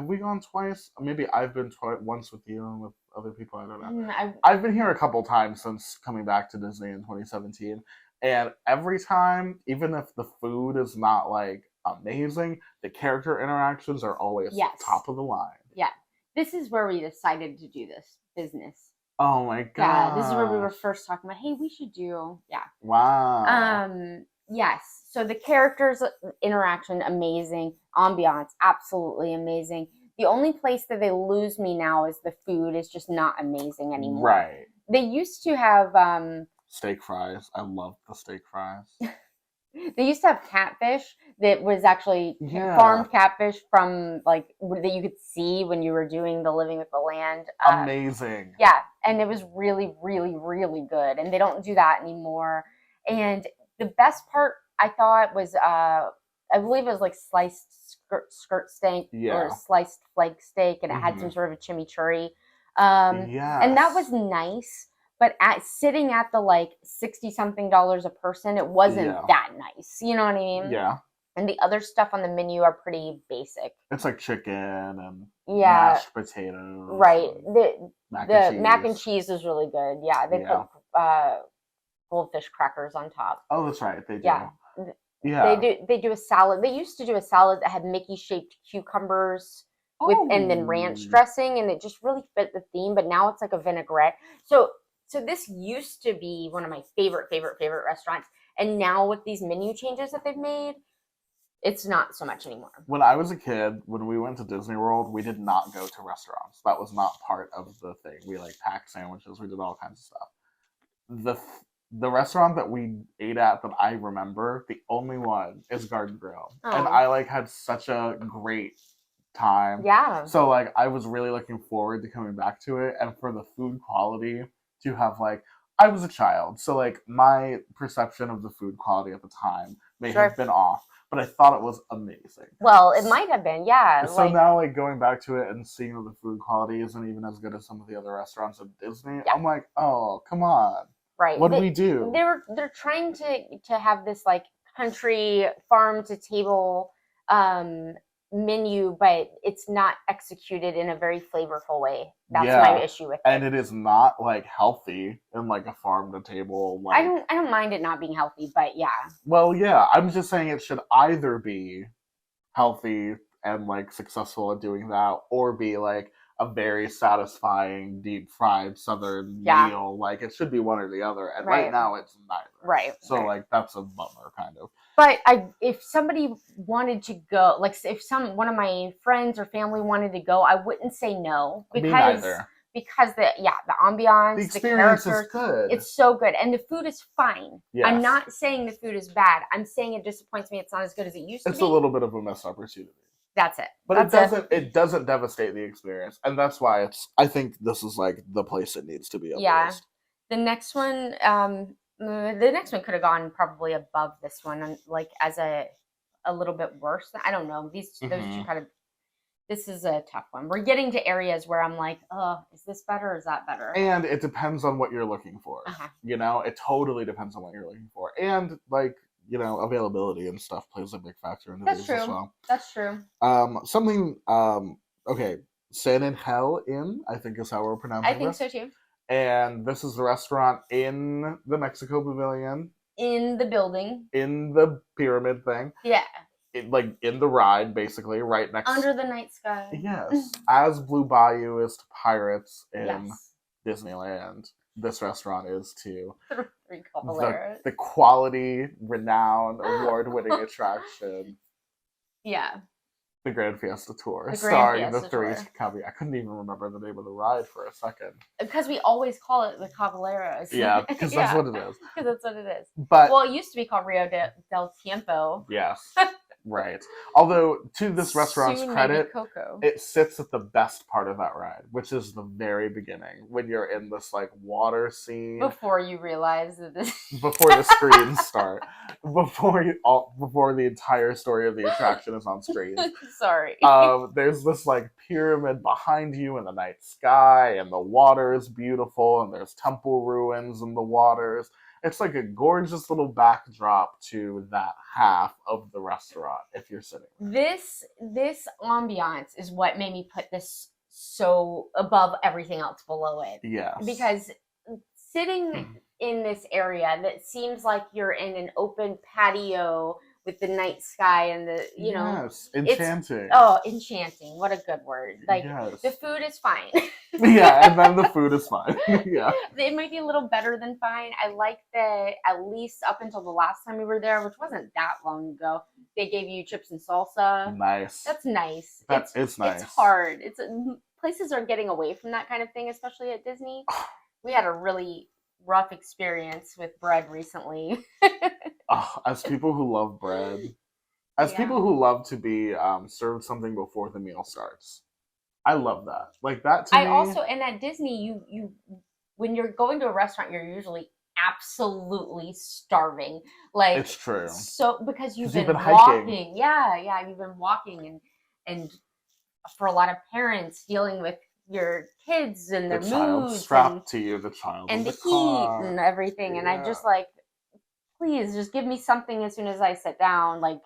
we gone twice? Maybe I've been once with you and with other people. I don't know. I've been here a couple times since coming back to Disney in 2017. And every time, even if the food is not like amazing, the character interactions are always top of the line. Yeah. This is where we decided to do this business. Oh my god. Yeah, this is where we were first talking about, hey, we should do Wow. Yes. So the characters interaction, amazing. Ambiance, absolutely amazing. The only place that they lose me now is the food is just not amazing anymore. Right. They used to have steak fries. I love the steak fries. They used to have catfish that was actually farmed catfish from that you could see when you were doing the Living with the Land. Amazing. Yeah, and it was really, really, really good. And they don't do that anymore. And the best part I thought was I believe it was like sliced skirt steak or sliced flank steak, and it had some sort of a chimichurri. And that was nice. But sitting at the $60-something a person, it wasn't that nice. You know what I mean? Yeah. And the other stuff on the menu are pretty basic. It's like chicken and mashed potatoes. Right. The mac and cheese is really good. Yeah. They put goldfish crackers on top. Oh, that's right. They do. Yeah. Yeah. They do a salad. They used to do a salad that had Mickey-shaped cucumbers and then ranch dressing, and it just really fit the theme. But now it's like a vinaigrette. So this used to be one of my favorite restaurants, and now with these menu changes that they've made, it's not so much anymore. When I was a kid, when we went to Disney World, we did not go to restaurants. That was not part of the thing. We packed sandwiches. We did all kinds of stuff. The restaurant that we ate at that I remember, the only one, is Garden Grill. Oh. And I had such a great time. Yeah. So I was really looking forward to coming back to it, and for the food quality to have I was a child, so my perception of the food quality at the time may have been off, but I thought it was amazing. Well, it might have been, yeah. So now going back to it and seeing that the food quality isn't even as good as some of the other restaurants at Disney, I'm like, oh, come on. Right. What do we do? They're trying to have this country farm to table menu, but it's not executed in a very flavorful way. That's my issue with it. And it is not healthy in a farm to table. I don't mind it not being healthy, but yeah. Well, yeah, I'm just saying it should either be healthy and successful at doing that, or be a very satisfying deep fried southern meal. It should be one or the other, and right now it's neither. Right. So that's a bummer, kind of. But if somebody wanted to go, if one of my friends or family wanted to go, I wouldn't say no, because me neither. Because the ambiance, the experience is good. It's so good, and the food is fine. Yes. I'm not saying the food is bad. I'm saying it disappoints me. It's not as good as it used to be. It's a little bit of a missed opportunity. That's it. But it doesn't devastate the experience, and that's why I think this is the place it needs to be on the list. The next one could have gone probably above this one, as a little bit worse. I don't know. Those two kind of. This is a tough one. We're getting to areas where I'm like, oh, is this better or is that better? And it depends on what you're looking for. Uh-huh. It totally depends on what you're looking for, and availability and stuff plays a big factor into these as well. That's true. San Angel Inn, I think is how we're pronouncing this. I think so too. And this is the restaurant in the Mexico Pavilion. In the building. In the pyramid thing. Yeah. like in the ride, basically, right next under the night sky. Yes, as Blue Bayou is to Pirates in Yes. Disneyland, this restaurant is to Three Caballeros. the quality, renowned, award-winning attraction, Yeah. the Grand Fiesta Tour, The Grand starring the Fiesta three Tour. Caballeros. I couldn't even remember the name of the ride for a second. Because we always call it the Caballeros. Yeah, because that's what it is. Because that's what it is. But well, it used to be called Rio del Tiempo. Yes, right. Although, to this restaurant's Soon credit, maybe Coco. it sits at the best part of that ride, which is the very beginning, when you're in this like water scene. Before you realize that this. Before the screens start, before the entire story of the attraction is on screen. Sorry. There's this like pyramid behind you in the night sky, and the water is beautiful, and there's temple ruins in the waters. It's like a gorgeous little backdrop to that half of the restaurant if you're sitting there. This ambiance is what made me put this so above everything else below it. Yes. Because sitting in this area that seems like you're in an open patio with the night sky and the yes, enchanting. Enchanting. What a good word. Like yes. The food is fine. Yeah, and then the food is fine. Yeah. It might be a little better than fine. I like that at least up until the last time we were there, which wasn't that long ago, they gave you chips and salsa. Nice. That's nice. It's nice. It's hard. Places are getting away from that kind of thing, especially at Disney. We had a really rough experience with bread recently. As people who love bread, people who love to be served something before the meal starts, I love that. Like that to me. And at Disney, you when you're going to a restaurant, you're usually absolutely starving. Like it's true. So because you've been walking. Hiking. You've been walking and for a lot of parents dealing with your kids and their moods strapped to you, the child and the heat and everything. And I just like, please just give me something as soon as I sit down, like,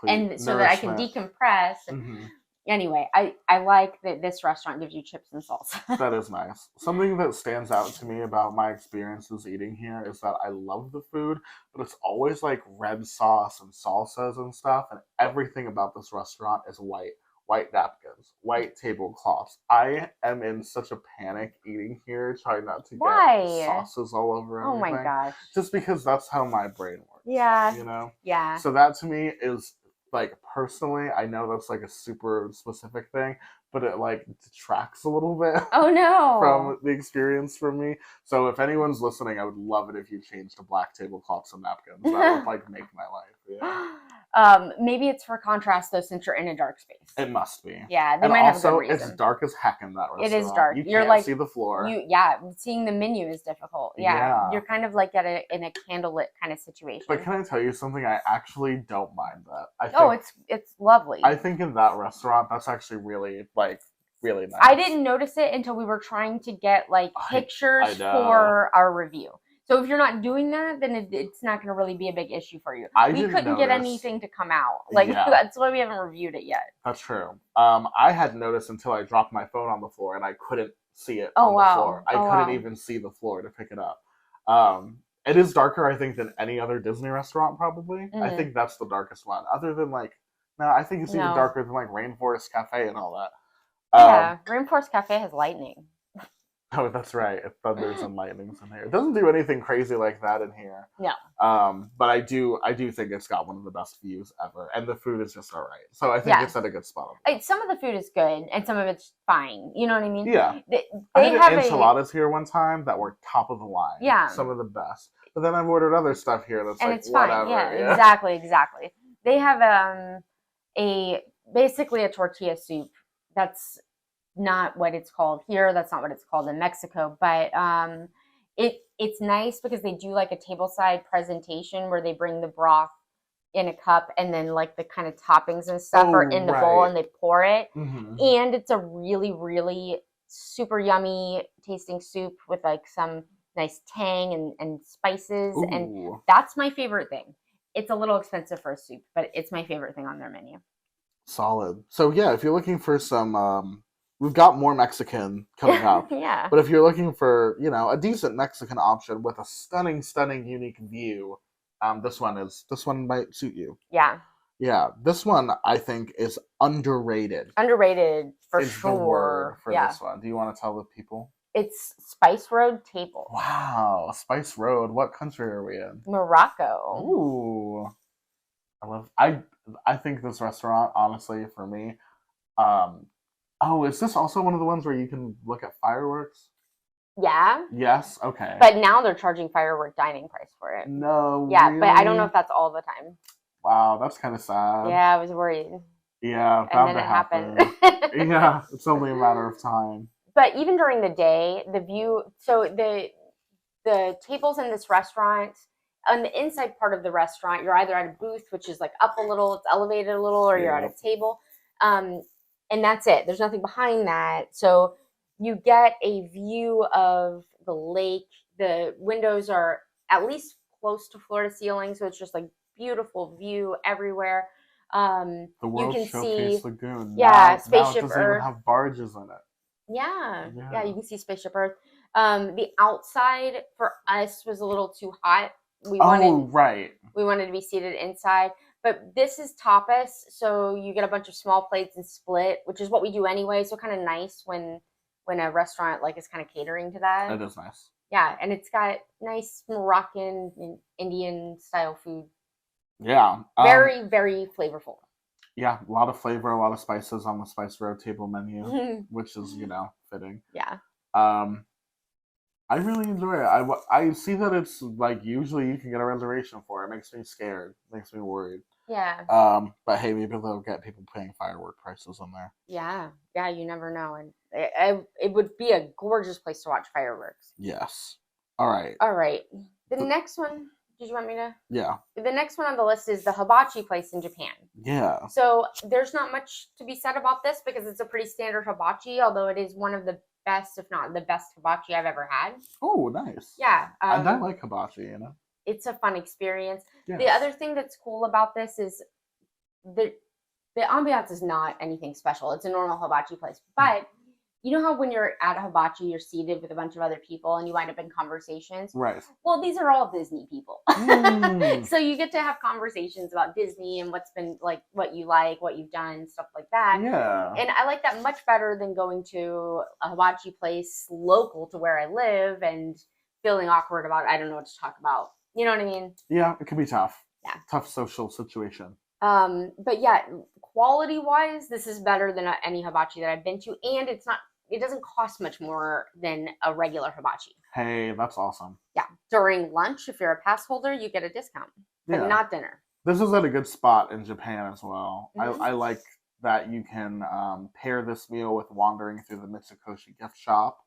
and so that I can decompress. Mm-hmm. Anyway, I like that this restaurant gives you chips and salsa. That is nice. Something that stands out to me about my experiences eating here is that I love the food, but it's always like red sauce and salsas and stuff, and everything about this restaurant is white. White napkins, white tablecloths. I am in such a panic eating here, trying not to get sauces all over everything. Oh my gosh. Just because that's how my brain works. Yeah. You know? Yeah. So that to me is, like, personally, I know that's like a super specific thing, but it like detracts a little bit. Oh no. From the experience for me. So if anyone's listening, I would love it if you changed to black tablecloths and napkins. That would like make my life. Yeah. Maybe it's for contrast though, since you're in a dark space. It must be. Yeah, they might have a good reason. It's dark as heck in that restaurant. It is dark. You You're can't like see the floor. Seeing the menu is difficult. Yeah. You're kind of like in a candlelit kind of situation. But can I tell you something? I actually don't mind that. It's lovely. I think in that restaurant, that's actually really nice. I didn't notice it until we were trying to get like pictures for our review. So if you're not doing that, then it's not going to really be a big issue for you. We couldn't get anything to come out. That's why we haven't reviewed it yet. That's true. I hadn't noticed until I dropped my phone on the floor and I couldn't see it on the floor. I couldn't even see the floor to pick it up. It is darker, I think, than any other Disney restaurant, probably. Mm-hmm. I think that's the darkest one. Other than I think it's even darker than Rainforest Cafe and all that. Rainforest Cafe has lightning. Oh, that's right. It thunders and lightnings in here. It doesn't do anything crazy like that in here. No. But I do think it's got one of the best views ever, and the food is just all right. So I think it's at a good spot. Some of the food is good, and some of it's fine. You know what I mean? Yeah. They have enchiladas here one time that were top of the line. Yeah. Some of the best. But then I've ordered other stuff here that's it's whatever. Fine. Yeah, exactly. They have basically a tortilla soup. That's not what it's called here. That's not what it's called in Mexico. But it's nice because they do like a tableside presentation where they bring the broth in a cup and then like the kind of toppings and stuff are in the bowl and they pour it. Mm-hmm. And it's a really, really super yummy tasting soup with like some nice tang and spices. Ooh. And that's my favorite thing. It's a little expensive for a soup, but it's my favorite thing on their menu. Solid. So yeah, if you're looking for some we've got more Mexican coming up. Yeah. But if you're looking for, a decent Mexican option with a stunning, unique view, this one might suit you. Yeah. Yeah, this one I think is underrated. Underrated for Is the word sure. for Yeah. this one. Do you want to tell the people? It's Spice Road Table. Wow, Spice Road. What country are we in? Morocco. Ooh, I think this restaurant, honestly, for me. Um, oh, is this also one of the ones where you can look at fireworks? Yeah. Yes. Okay. But now they're charging firework dining price for it. No, Yeah, really? but I don't know if that's all the time. Wow, that's kind of sad. Yeah, I was worried. Yeah, And bound then to it happen. happened. Yeah, it's only a matter of time. But even during the day, the view, so the tables in this restaurant, on the inside part of the restaurant, you're either at a booth, which is like up a little, it's elevated a little, or you're at a table. And that's it. There's nothing behind that. So you get a view of the lake. The windows are at least close to floor to ceiling, so it's just like beautiful view everywhere. The You World can Showcase see, Lagoon. yeah, Now it Spaceship doesn't even Earth. have barges in it. Yeah, Yeah. you can see Spaceship Earth. The outside for us was a little too hot. Right. We wanted to be seated inside, but this is tapas, so you get a bunch of small plates and split, which is what we do anyway. So kind of nice when a restaurant like is kind of catering to that. That is nice. Yeah, and it's got nice Moroccan and Indian style food. Yeah. Very, very flavorful. Yeah, a lot of flavor, a lot of spices on the Spice Road table menu, which is, fitting. Yeah. I really enjoy it. I see that it's like usually you can get a reservation for it. It makes me scared. Makes me worried. Yeah. But hey, maybe they'll get people paying firework prices in there. Yeah. Yeah, you never know. And it would be a gorgeous place to watch fireworks. Yes. All right. All right. The next one, did you want me to? Yeah. The next one on the list is the hibachi place in Japan. Yeah. So there's not much to be said about this because it's a pretty standard hibachi, although it is one of the best, if not the best hibachi I've ever had. Oh, nice. Yeah. And I like hibachi, It's a fun experience. Yes. The other thing that's cool about this is the ambiance is not anything special. It's a normal hibachi place. But you know how when you're at a hibachi, you're seated with a bunch of other people and you wind up in conversations? Right. Well, these are all Disney people. So you get to have conversations about Disney and what's been like, what you like, what you've done, stuff like that. Yeah. And I like that much better than going to a hibachi place local to where I live and feeling awkward about, I don't know what to talk about. You know what I mean? Yeah, it can be tough. Yeah. Tough social situation. But yeah, quality wise, this is better than any hibachi that I've been to, and it doesn't cost much more than a regular hibachi. Hey, that's awesome. Yeah. During lunch, if you're a pass holder, you get a discount, but not dinner. This is at a good spot in Japan as well. Mm-hmm. I like that you can pair this meal with wandering through the Mitsukoshi gift shop.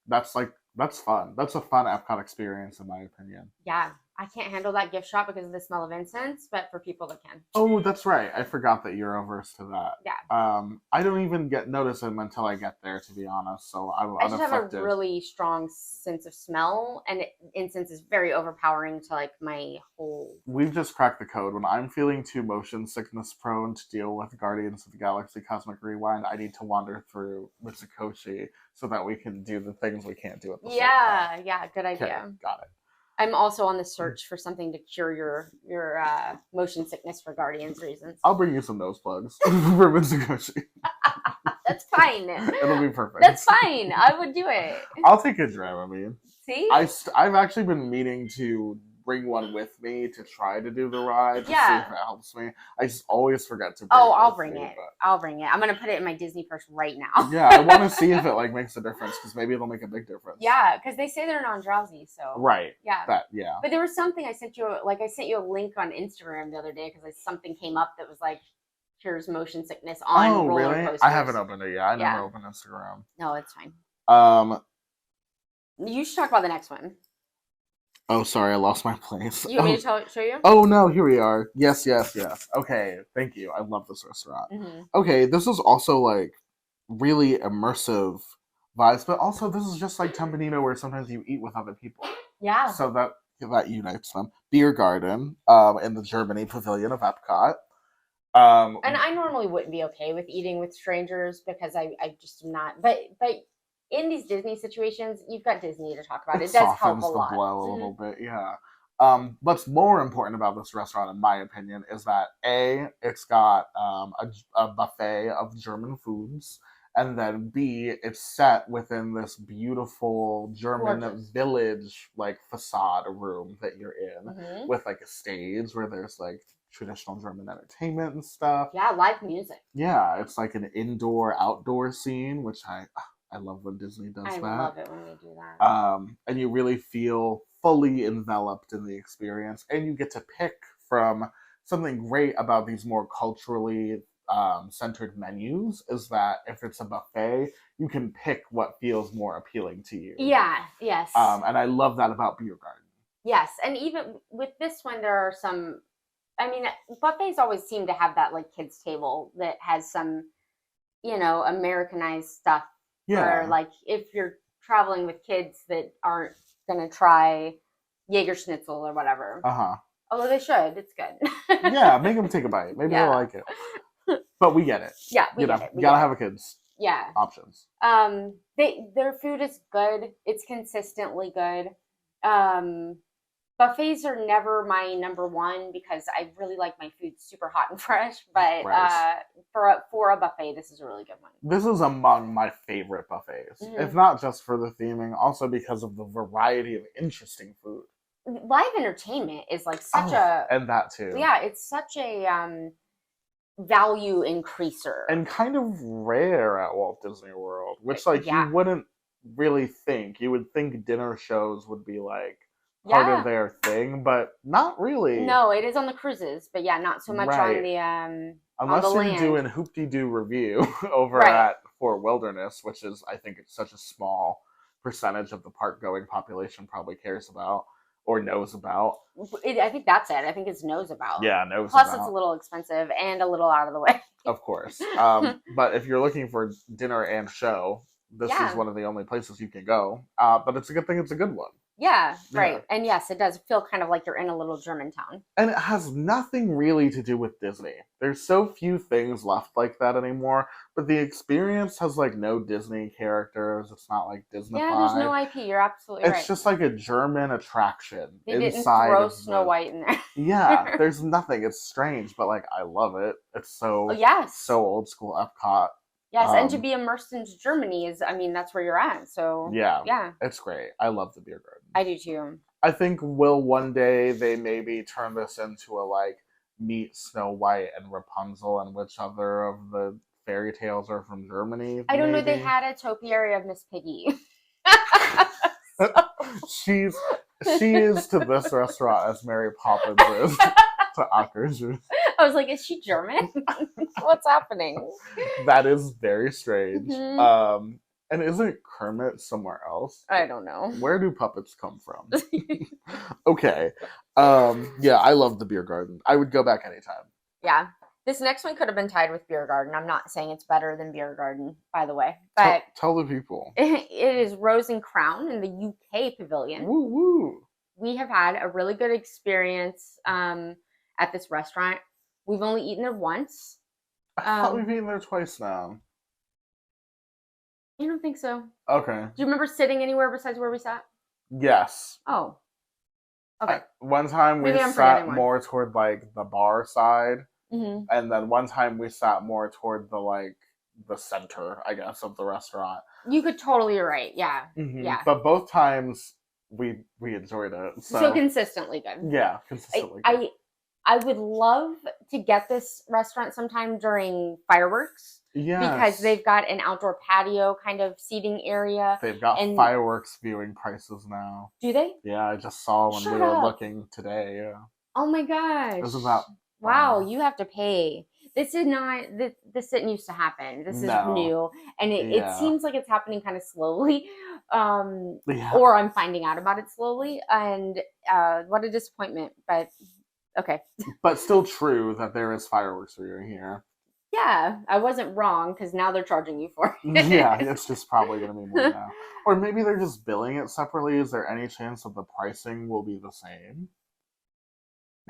That's fun. That's a fun Epcot experience, in my opinion. Yeah. I can't handle that gift shop because of the smell of incense, but for people that can. Oh, that's right. I forgot that you're averse to that. Yeah. I don't even notice them until I get there, to be honest. So I just have a really strong sense of smell, and incense is very overpowering to like my whole. We've just cracked the code. When I'm feeling too motion sickness prone to deal with Guardians of the Galaxy Cosmic Rewind, I need to wander through Mitsukoshi so that we can do the things we can't do at the same time. Yeah, good idea. Okay, got it. I'm also on the search for something to cure your motion sickness for Guardians reasons. I'll bring you some nose plugs for Mitsukoshi. That's fine. It'll be perfect. That's fine. I would do it. I'll take a Dramamine. See? I've actually been meaning to bring one with me to try to do the ride to see if it helps me. I just always forget to bring I'll bring it. I'll bring it. I'm going to put it in my Disney purse right now. Yeah, I want to see if it makes a difference because maybe it'll make a big difference. Yeah, because they say they're non-drowsy, so. Right. Yeah. But there was something I sent you a link on Instagram the other day because something came up that was like, cures motion sickness on roller coasters. I haven't opened it yet. I never opened Instagram. No, it's fine. You should talk about the next one. Oh, sorry, I lost my place. You want me to show you? Oh, no, here we are. Yes. Okay, thank you. I love this restaurant. Mm-hmm. Okay, this is also, like, really immersive vibes, but also this is just like Tempranillo where sometimes you eat with other people. Yeah. So that unites them. Beer garden in the Germany pavilion of Epcot. And I normally wouldn't be okay with eating with strangers because I just am not. But in these Disney situations, you've got Disney to talk about. It does help a lot. The blow a little bit, yeah. What's more important about this restaurant, in my opinion, is that it's got a buffet of German foods, and then B, it's set within this beautiful German Gorgeous. village like facade room that you're in, Mm-hmm. with like a stage where there's like traditional German entertainment and stuff. Yeah, live music. Yeah, it's like an indoor outdoor scene, which I love when Disney does I that. love it when they do that. And you really feel fully enveloped in the experience, and you get to pick from something great about these more culturally centered menus is that if it's a buffet, you can pick what feels more appealing to you. Yeah, yes. And I love that about Beer Garden. Yes, and even with this one, there are some. I mean, buffets always seem to have that like kids table that has some, Americanized stuff. Yeah. For like if you're traveling with kids that aren't gonna try Jaeger Schnitzel or whatever. Although they should, it's good. Yeah, make them take a bite. Maybe they'll like it. But we get it. Yeah, we get it. You gotta have a kids. Yeah. Options. Their food is good. It's consistently good. Buffets are never my number one because I really like my food super hot and fresh. But Right. For a buffet, this is a really good one. This is among my favorite buffets, if not just for the theming, also because of the variety of interesting food. Live entertainment is like such and that too. Yeah, it's such a value increaser and kind of rare at Walt Disney World, which you wouldn't really think. You would think dinner shows would be like part of their thing, but not really. No, it is on the cruises, but not so much on the unless on the you're land. doing Hoop-de-Doo Review over at Fort Wilderness, which is, I think, it's such a small percentage of the park going population probably cares about or knows about. I think that's it. I think it's knows about. Yeah, knows Plus, about. It's a little expensive and a little out of the way. Of course. But if you're looking for dinner and show, this is one of the only places you can go. But it's a good thing it's a good one. Yeah, right. Yeah. And yes, it does feel kind of like you're in a little German town. And it has nothing really to do with Disney. There's so few things left like that anymore. But the experience has like no Disney characters. It's not like Disney. Yeah, there's no IP. You're absolutely right. It's just like a German attraction. They didn't throw Snow White in there. Yeah, there's nothing. It's strange, but like I love it. It's so so old school Epcot. Yes, and to be immersed into Germany that's where you're at. So yeah, it's great. I love the Beer Garden. I do too. I think will one day they maybe turn this into a like meet Snow White and Rapunzel and which other of the fairy tales are from Germany. I don't know. They had a topiary of Miss Piggy. She is to this restaurant as Mary Poppins is to Acker's. I was like, is she German? What's happening? That is very strange. Mm-hmm. And isn't Kermit somewhere else? I don't know. Where do puppets come from? Okay. Yeah, I love the Beer Garden. I would go back anytime. Yeah. This next one could have been tied with Beer Garden. I'm not saying it's better than Beer Garden, by the way. But tell the people. It is Rose and Crown in the UK Pavilion. Woo woo. We have had a really good experience at this restaurant. We've only eaten there once. I thought we've eaten there twice now. I don't think so. Okay. Do you remember sitting anywhere besides where we sat? Yes. Oh. Okay. One time we sat more toward like the bar side. Mm-hmm. And then one time we sat more toward the center, I guess, of the restaurant. You could totally be right. Yeah. Mm-hmm. Yeah. But both times we enjoyed it. So consistently good. Yeah, consistently good. I would love to get this restaurant sometime during fireworks. Yes. Because they've got an outdoor patio kind of seating area. They've got fireworks viewing prices now. Do they? Yeah, I just saw when we were looking today. Yeah. Oh my gosh. Isn't that wow, you have to pay. This didn't used to happen. This is new. And it seems like it's happening kind of slowly. Or I'm finding out about it slowly. And what a disappointment. But okay. But still true that there is fireworks viewing here. Yeah, I wasn't wrong because now they're charging you for it. Yeah, it's just probably going to be more now. Or maybe they're just billing it separately. Is there any chance that the pricing will be the same?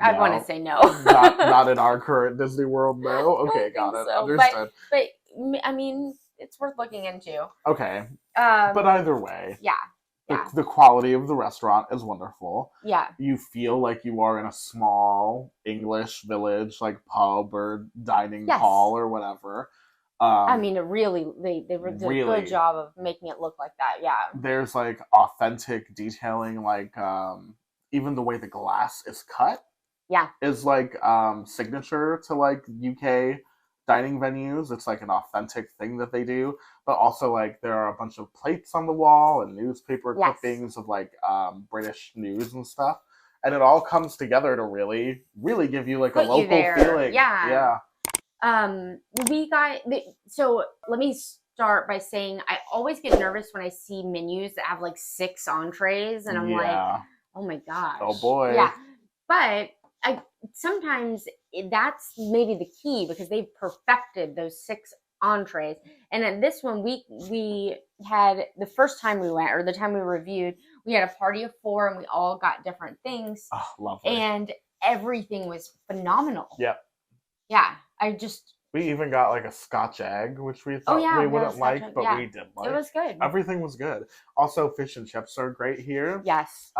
I'd want to say no. not in our current Disney World, no? Okay, got it. So. Understood. But, I mean, it's worth looking into. Okay. But either way. Yeah. Yeah. The quality of the restaurant is wonderful. Yeah. You feel like you are in a small English village, like pub or dining hall or whatever. I mean, it really, they did a good job of making it look like that. Yeah. There's like authentic detailing, like even the way the glass is cut. Yeah. Is like signature to like UK dining venues. It's like an authentic thing that they do. But also like there are a bunch of plates on the wall and newspaper clippings of like British news and stuff. And it all comes together to really, really give you like a local feeling. Yeah. So let me start by saying I always get nervous when I see menus that have like 6 entrees, and I'm like, oh my gosh. Oh boy. Yeah. But sometimes that's maybe the key, because they've perfected those 6 entrees. And at this one, we had, the first time we went, or the time we reviewed, we had a party of 4 and we all got different things. Oh, lovely. And everything was phenomenal. Yep. Yeah. We even got like a Scotch egg, which we thought we wouldn't like, but we did like. It was good. Everything was good. Also, fish and chips are great here. Yes.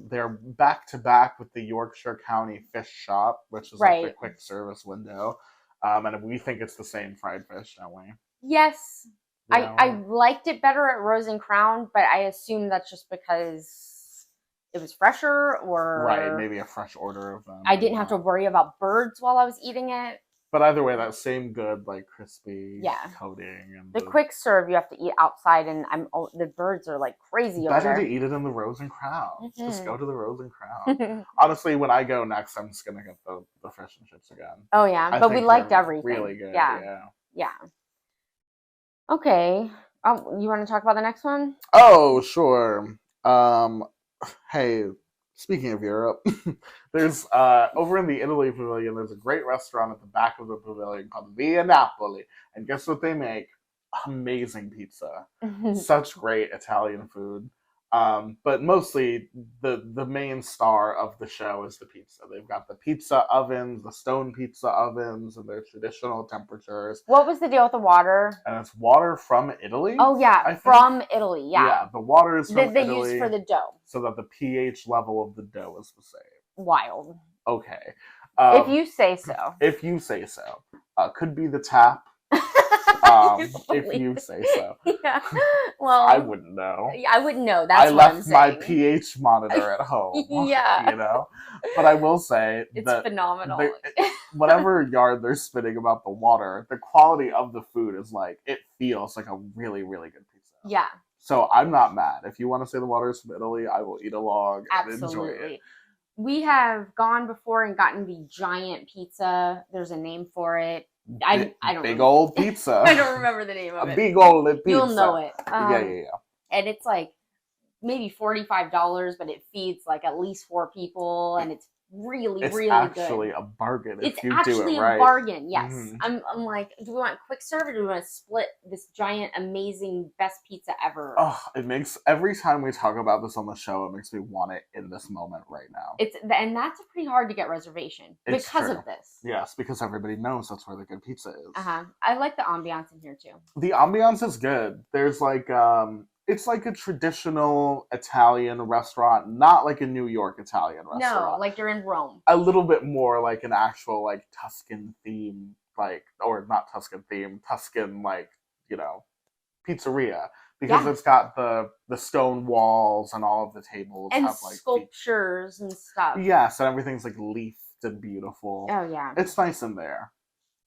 They're back to back with the Yorkshire County Fish Shop, which is like the quick service window. And we think it's the same fried fish, don't we? Yes. I liked it better at Rose and Crown, but I assume that's just because it was fresher, or right, maybe a fresh order of them. I didn't have to worry about birds while I was eating it. But either way, that same good, like crispy coating. And the quick serve you have to eat outside, and the birds are like crazy over there. Better to eat it in the Rose and Crown. Mm-hmm. Just go to the Rose and Crown. Honestly, when I go next, I'm just gonna get the fish and chips again. Oh yeah, but we liked everything. Really good. Yeah. Okay. You want to talk about the next one? Oh sure. Hey. Speaking of Europe, there's over in the Italy Pavilion, there's a great restaurant at the back of the pavilion called Via Napoli. And guess what they make? Amazing pizza. Such great Italian food. But mostly the main star of the show is the pizza. They've got the pizza ovens, the stone pizza ovens, and their traditional temperatures. What was the deal with the water? And it's water from Italy. Oh yeah, from Italy. Yeah. Yeah, the water is from they Italy. They use for the dough, so that the pH level of the dough is the same. Wild. Okay. If you say so. If you say so. Could be the tap. If you say so. Yeah. Well, I wouldn't know. I wouldn't know. That's what I'm saying. I left my pH monitor at home. Yeah. You know? But I will say it's phenomenal. Whatever yard they're spinning about the water, the quality of the food is like, it feels like a really, really good pizza. Yeah. So I'm not mad. If you want to say the water is from Italy, I will eat along and enjoy it. We have gone before and gotten the giant pizza. There's a name for it. I don't big old pizza. I don't remember the name of it. A big old pizza. You'll know it. Yeah. And it's like maybe $45, but it feeds like at least 4 people, and it's really good. It's actually a bargain if you do it right. It's actually a bargain, yes. Mm-hmm. I'm like, do we want quick serve, or do we want to split this giant, amazing, best pizza ever? Oh, it makes, every time we talk about this on the show, it makes me want it in this moment right now. And that's pretty hard to get reservation because of this. Yes, because everybody knows that's where the good pizza is. I like the ambiance in here too. The ambiance is good. There's like it's like a traditional Italian restaurant, not like a New York Italian restaurant. No, like you're in Rome. A little bit more like an actual like Tuscan theme, like, or not Tuscan theme, Tuscan like, you know, pizzeria. Because it's got the stone walls and all of the tables and have like sculptures and stuff. Yes, and everything's like leafed and beautiful. Oh yeah. It's nice in there.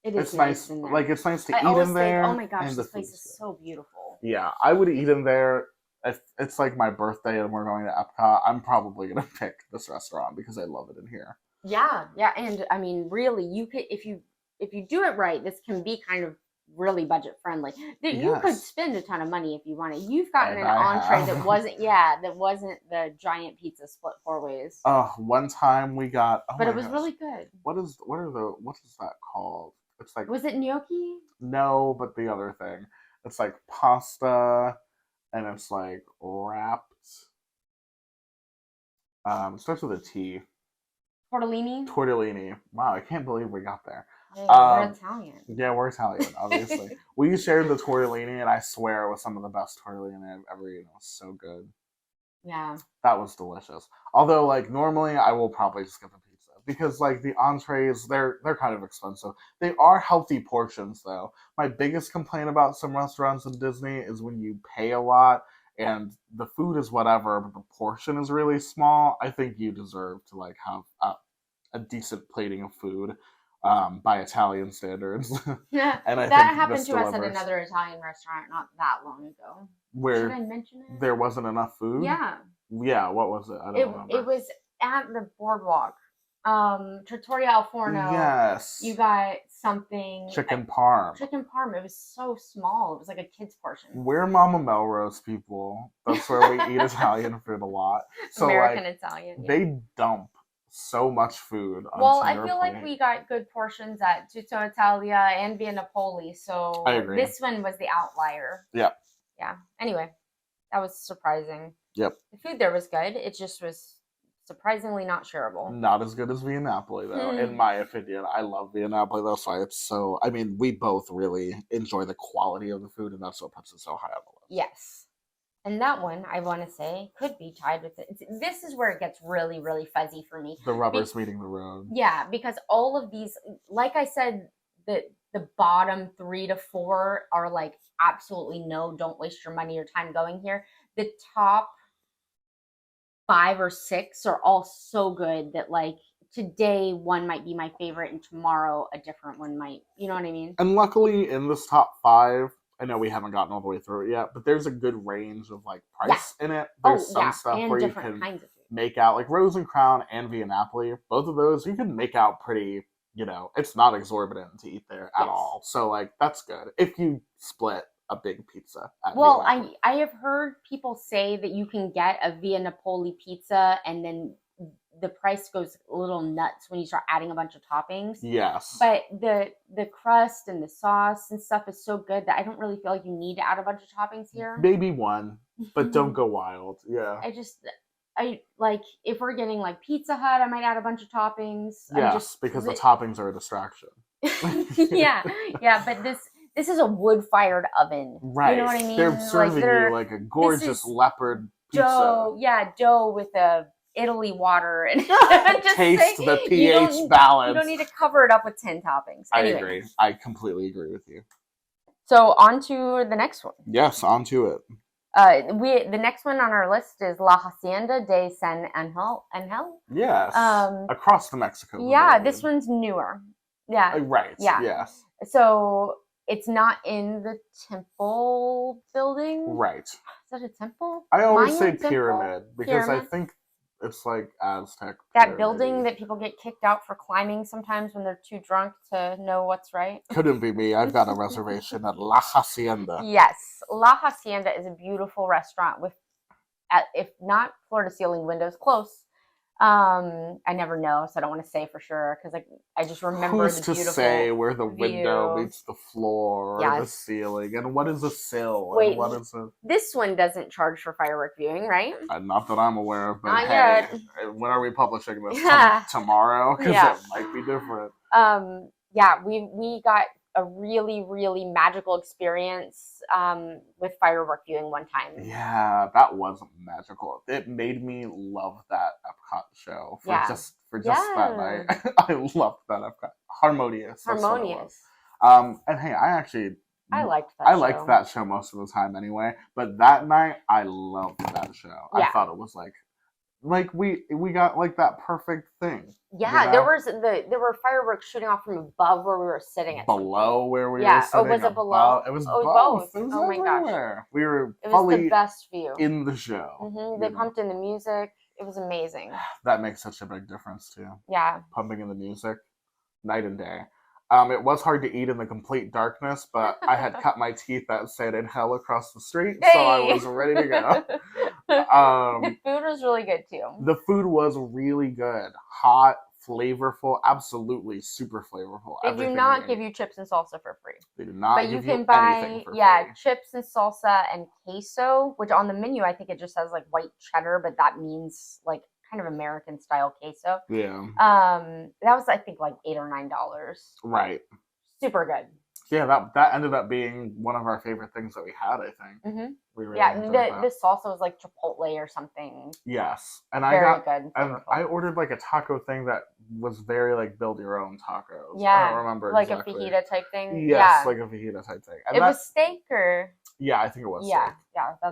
It's nice in there. Like, it's nice to eat in there. Oh my gosh, this place is so beautiful. Yeah, I would eat in there. If it's like my birthday and we're going to Epcot, I'm probably gonna pick this restaurant because I love it in here. Yeah, and I mean, really, you could, if you do it right, this can be kind of really budget friendly. You could spend a ton of money if you wanted. You've gotten an entree that wasn't the giant pizza split 4 ways. Oh, one time we got. But it was really good. What is that called? It's like, was it gnocchi? No, but the other thing. It's like pasta, and it's like wrapped. It starts with a T. Tortellini. Wow, I can't believe we got there. Hey, we're Italian. Yeah, we're Italian, obviously. We shared the tortellini, and I swear it was some of the best tortellini I've ever eaten. It was so good. Yeah. That was delicious. Although, like, normally I will probably just get the pizza because, like, the entrees they're kind of expensive. They are healthy portions, though. My biggest complaint about some restaurants in Disney is when you pay a lot and the food is whatever, but the portion is really small. I think you deserve to like have a decent plating of food by Italian standards, Yeah. and I That think happened this to us at delivers. another Italian restaurant not that long ago. Should I Where mention it? there wasn't enough food. Yeah. Yeah, what was it? I don't remember. It was at the boardwalk. Trattoria Al Forno. Yes. You got something Chicken parm. Chicken parm. It was so small. It was like a kid's portion. We're Mama Melrose people. That's where we eat Italian food a lot. So American like, Italian. Yeah. they dump so much food. Well, I feel like we got good portions at Tutto Italia and Via Napoli, so I agree. This one was the outlier. Yep. Yeah. Anyway, that was surprising. Yep. The food there was good. It just was surprisingly not shareable. Not as good as Via Napoli, though, in my opinion. I love Via Napoli. That's why it's so. I mean, we both really enjoy the quality of the food, and that's what puts it so high on the list. Yes. And that one, I want to say, could be tied with it. This is where it gets really, really fuzzy for me. The rubber's meeting the road. Yeah, because all of these, like I said, the bottom 3 to 4 are like absolutely no, don't waste your money or time going here. The top 5 or 6 are all so good that like today one might be my favorite and tomorrow a different one might, you know what I mean? And luckily in this top 5, I know we haven't gotten all the way through it yet, but there's a good range of like price in it. There's some stuff and where you different can kinds of food. make out, like Rose and Crown and Via Napoli. Both of those you can make out pretty. You know, it's not exorbitant to eat there at all. So like that's good if you split a big pizza. Well, I have heard people say that you can get a Via Napoli pizza and then the price goes a little nuts when you start adding a bunch of toppings. Yes. But the crust and the sauce and stuff is so good that I don't really feel like you need to add a bunch of toppings here. Maybe one, but don't go wild. Yeah. I like if we're getting like Pizza Hut, I might add a bunch of toppings. Yes, because the toppings are a distraction. yeah, but this is a wood-fired oven. Right. You know what I mean? They're serving you like a gorgeous leopard pizza. Dough with a Italy water and just taste the pH balance. You don't need to cover it up with 10 toppings. Anyway. I agree. I completely agree with you. So on to the next one. Yes, on to it. The next one on our list is La Hacienda de San Angel. Yes. Across the Mexico. Yeah, this one's newer. Yeah. Right. Yeah. Yes. So it's not in the temple building. Right. Is that a temple? I always say pyramid because I think it's like Aztec. That building that people get kicked out for climbing sometimes when they're too drunk to know what's right. Couldn't be me. I've got a reservation at La Hacienda. Yes. La Hacienda is a beautiful restaurant with, if not floor-to-ceiling windows, close. I never know, so I don't want to say for sure because I just remember Who's the beautiful to say where the window view. Meets the floor or the ceiling, and what is a sill? Wait, and what is a... This one doesn't charge for firework viewing, right? Not that I'm aware of, but not hey, yet. When are we publishing this? Tomorrow? Because it might be different. Yeah, we got a really, really magical experience with firework viewing one time. Yeah, that was magical. It made me love that Epcot show for just that night. I loved that Epcot. Harmonious. And hey, I liked that show most of the time anyway. But that night, I loved that show. I thought it was like we got like that perfect thing. Yeah, there were fireworks shooting off from above where we were sitting. Below where we were sitting. Was it below? It was both. It was everywhere. Gosh. We were it was the best view in the show. They pumped in the music. It was amazing. That makes such a big difference too. Yeah. Pumping in the music, night and day. It was hard to eat in the complete darkness, but I had cut my teeth that said "in hell" across the street, so I was ready to go. The food was really good too. The food was really good, hot, flavorful, absolutely super flavorful. They do not give you chips and salsa for free. They do not. But you can buy chips and salsa and queso, which on the menu I think it just says like white cheddar, but that means like kind of American style queso. Yeah. That was I think like $8 or $9. Right. Super good. Yeah, that ended up being one of our favorite things that we had. I think we really enjoyed that. The salsa was like chipotle or something. Yes, and very good. I ordered like a taco thing that was very like build your own tacos. Yeah, I don't remember like exactly. a fajita type thing. Yes, like a fajita type thing. And it was steak or yeah, I think it was. Yeah, steak.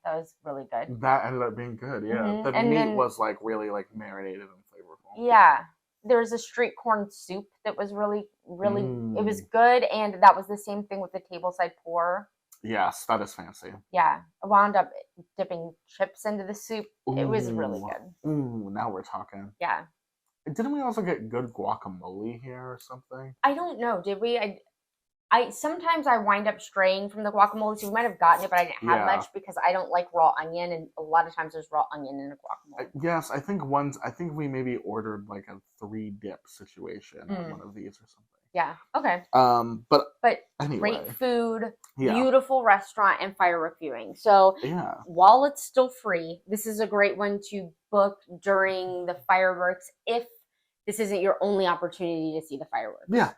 that was really good. That ended up being good. Yeah, the meat was like really like marinated and flavorful. Yeah, there was a street corn soup that was really it was good, and that was the same thing with the tableside pour. Yes, that is fancy. Yeah, I wound up dipping chips into the soup. It was really good. Ooh, now we're talking. Yeah. Didn't we also get good guacamole here or something? I don't know. Did we? I sometimes I wind up straying from the guacamole, so we might have gotten it, but I didn't have much because I don't like raw onion, and a lot of times there's raw onion in a guacamole. Yes, I think we maybe ordered like a 3-dip situation at one of these or something. Yeah. Okay. But anyway, great food, beautiful restaurant, and firework viewing. So while it's still free, this is a great one to book during the fireworks if this isn't your only opportunity to see the fireworks. Yeah.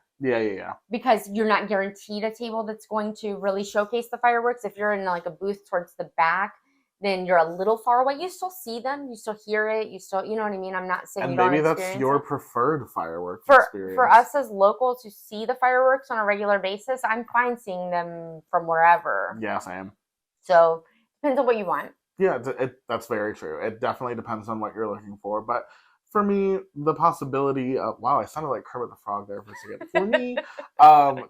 Because you're not guaranteed a table that's going to really showcase the fireworks. If you're in like a booth towards the back, then you're a little far away. You still see them, you still hear it, you know what I mean? I'm not saying and you don't maybe experience that's your it. preferred firework experience. For us as locals who see the fireworks on a regular basis, I'm fine seeing them from wherever. Yes, I am. So depends on what you want. Yeah, that's very true. It definitely depends on what you're looking for, but for me, the possibility of wow, I sounded like Kermit the Frog there for a second. For me,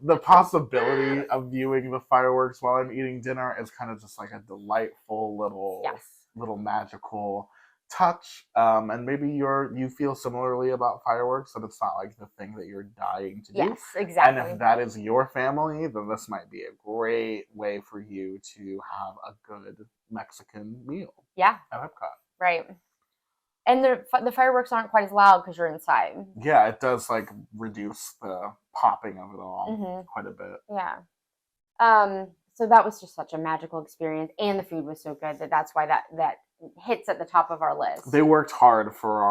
the possibility of viewing the fireworks while I'm eating dinner is kind of just like a delightful little magical touch. And maybe you feel similarly about fireworks, that it's not like the thing that you're dying to do. Yes, exactly. And if that is your family, then this might be a great way for you to have a good Mexican meal. Yeah. At Epcot. Right. And the fireworks aren't quite as loud because you're inside. Yeah, it does like reduce the popping of it all quite a bit. Yeah. So that was just such a magical experience, and the food was so good that's why that hits at the top of our list. They worked hard for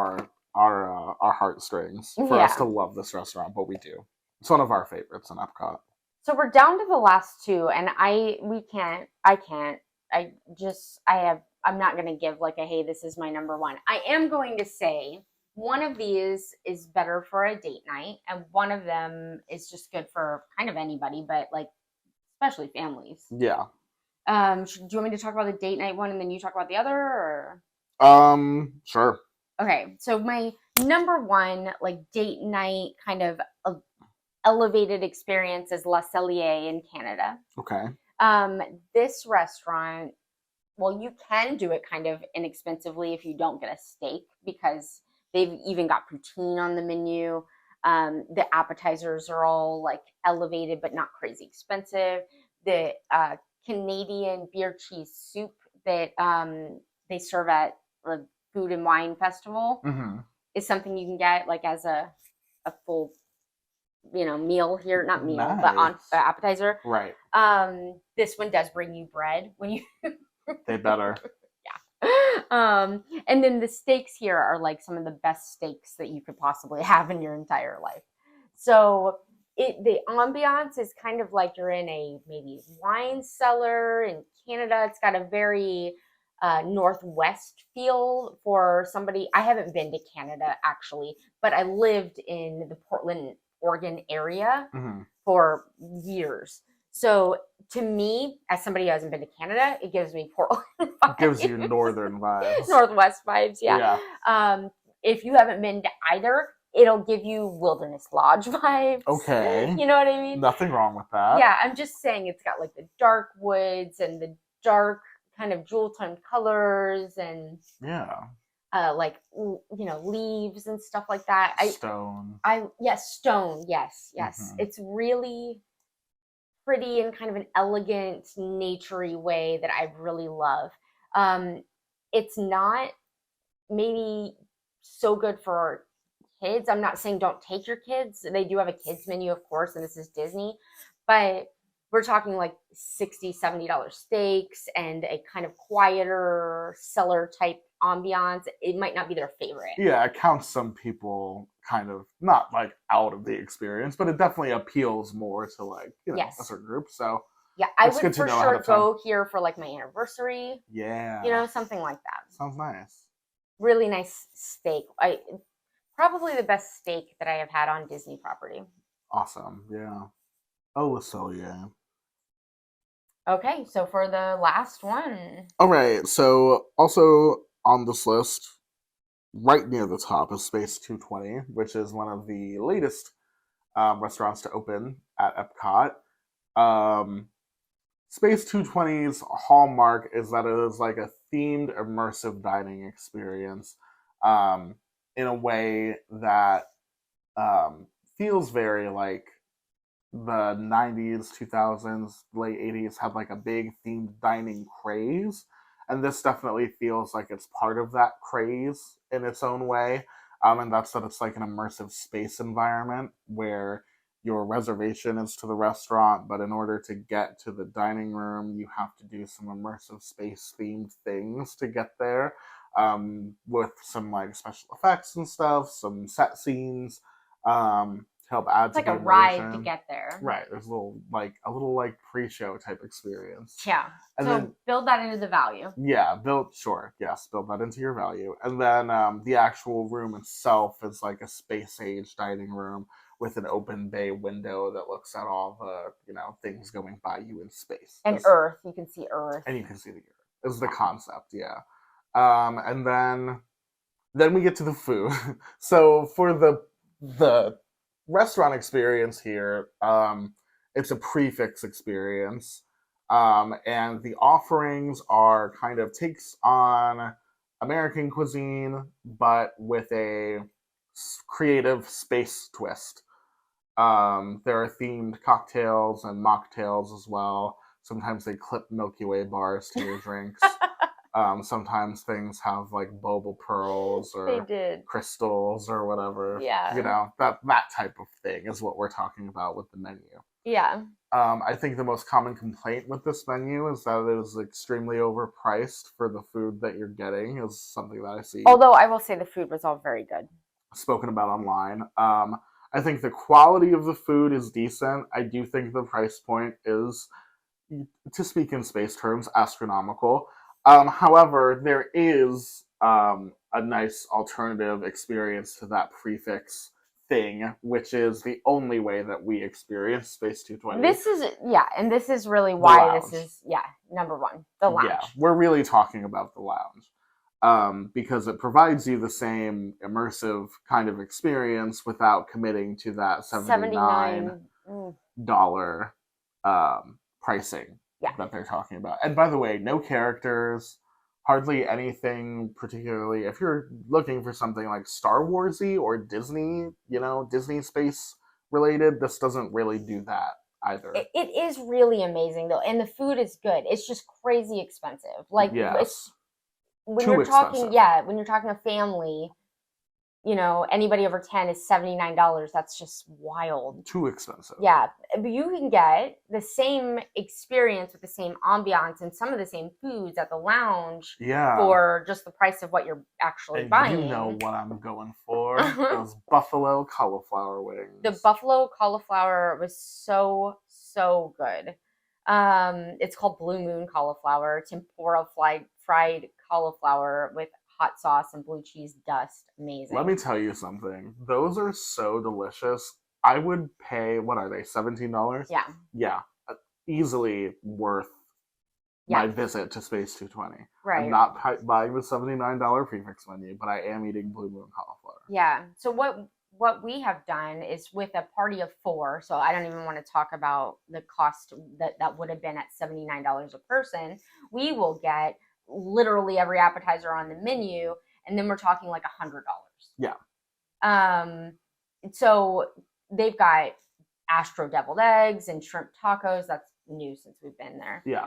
our heartstrings for us to love this restaurant, but we do. It's one of our favorites in Epcot. So we're down to the last two, and I'm not going to give like a, hey, this is my number one. I am going to say one of these is better for a date night, and one of them is just good for kind of anybody, but like especially families. Yeah. Do you want me to talk about the date night one and then you talk about the other, or? Sure. Okay, so my number one like date night kind of elevated experience is La Cellier in Canada. Okay. This restaurant, well, you can do it kind of inexpensively if you don't get a steak, because they've even got poutine on the menu. The appetizers are all like elevated but not crazy expensive. The Canadian beer cheese soup that they serve at the Food and Wine Festival is something you can get like as a full meal here, not meal, but on appetizer. Right. This one does bring you bread when you they better. Yeah. And then the steaks here are like some of the best steaks that you could possibly have in your entire life. So the ambiance is kind of like you're in a maybe wine cellar in Canada. It's got a very Northwest feel for somebody. I haven't been to Canada actually, but I lived in the Portland, Oregon area for years. So to me, as somebody who hasn't been to Canada, it gives me Portland vibes. It gives you northern vibes. Northwest vibes, yeah. If you haven't been to either, it'll give you Wilderness Lodge vibes. Okay. You know what I mean? Nothing wrong with that. Yeah, I'm just saying it's got like the dark woods and the dark kind of jewel-toned colors and like leaves and stuff like that. Stone. Stone. Yes. It's really pretty in kind of an elegant, naturey way that I really love. It's not maybe so good for kids. I'm not saying don't take your kids. They do have a kids menu, of course, and this is Disney, but we're talking like $60, $70 steaks and a kind of quieter cellar type ambiance, it might not be their favorite. Yeah, it counts some people kind of not like out of the experience, but it definitely appeals more to like, you know, Yes. a certain group. So yeah, I it's would good to for know ahead sure of time. go here for like my anniversary. Yeah. You know, something like that. Sounds nice. Really nice steak. Probably the best steak that I have had on Disney property. Awesome. Yeah. Oh, so yeah. Okay, so for the last one. All right. So also on this list, right near the top is Space 220, which is one of the latest restaurants to open at Epcot. Um, Space 220's hallmark is that it is like a themed immersive dining experience um, in a way that feels very like the 90s, 2000s, late 80s had like a big themed dining craze. And this definitely feels like it's part of that craze in its own way. And that's that it's like an immersive space environment where your reservation is to the restaurant, but in order to get to the dining room, you have to do some immersive space themed things to get there, with some like special effects and stuff, some set scenes. Help add It's to like the a ride to immersion. get there. Right, there's a little pre-show type experience. Yeah. And so then build that into the value. yeah, build that into your value. And then the actual room itself is like a space age dining room with an open bay window that looks at all the, you know, things going by you in space. And Earth, you can see Earth. And you can see the Earth. Is the concept, yeah. And then we get to the food. So for the restaurant experience here, it's a prefix experience, and the offerings are kind of takes on American cuisine, but with a creative space twist. There are themed cocktails and mocktails as well. Sometimes they clip Milky Way bars to your drinks. Sometimes things have like boba pearls or crystals or whatever. Yeah. You know, that type of thing is what we're talking about with the menu. Yeah. I think the most common complaint with this menu is that it is extremely overpriced for the food that you're getting, is something that I see. Although I will say the food was all very good. Spoken about online. I think the quality of the food is decent. I do think the price point is, to speak in space terms, astronomical. However, there is a nice alternative experience to that prefix thing, which is the only way that we experience Space 220. And this is really why this is, number one, the lounge. Yeah, we're really talking about the lounge. Because it provides you the same immersive kind of experience without committing to that $79 pricing that they're talking about. And by the way, no characters, hardly anything particularly. If you're looking for something like Star Warsy or Disney, you know, Disney space related, this doesn't really do that either. It is really amazing though, and the food is good. It's just crazy expensive. Like, yes. When you're talking a family, you know, anybody over 10 is $79. That's just wild. Too expensive. Yeah, but you can get the same experience with the same ambiance and some of the same foods at the lounge for just the price of what you're actually buying. You know what I'm going for. Those buffalo cauliflower wings. The buffalo cauliflower was so good. It's called Blue Moon cauliflower, tempura fried cauliflower with hot sauce and blue cheese dust. Amazing. Let me tell you something. Those are so delicious. I would pay, what are they, $17? Yeah. Yeah. Easily worth my visit to Space 220. Right. I'm not buying the $79 prefix menu, but I am eating Blue Moon cauliflower. Yeah. So what we have done is, with a party of 4, so I don't even want to talk about the cost that would have been at $79 a person, we will get literally every appetizer on the menu, and then we're talking like $100. Yeah. So they've got Astro deviled eggs and shrimp tacos. That's new since we've been there. Yeah.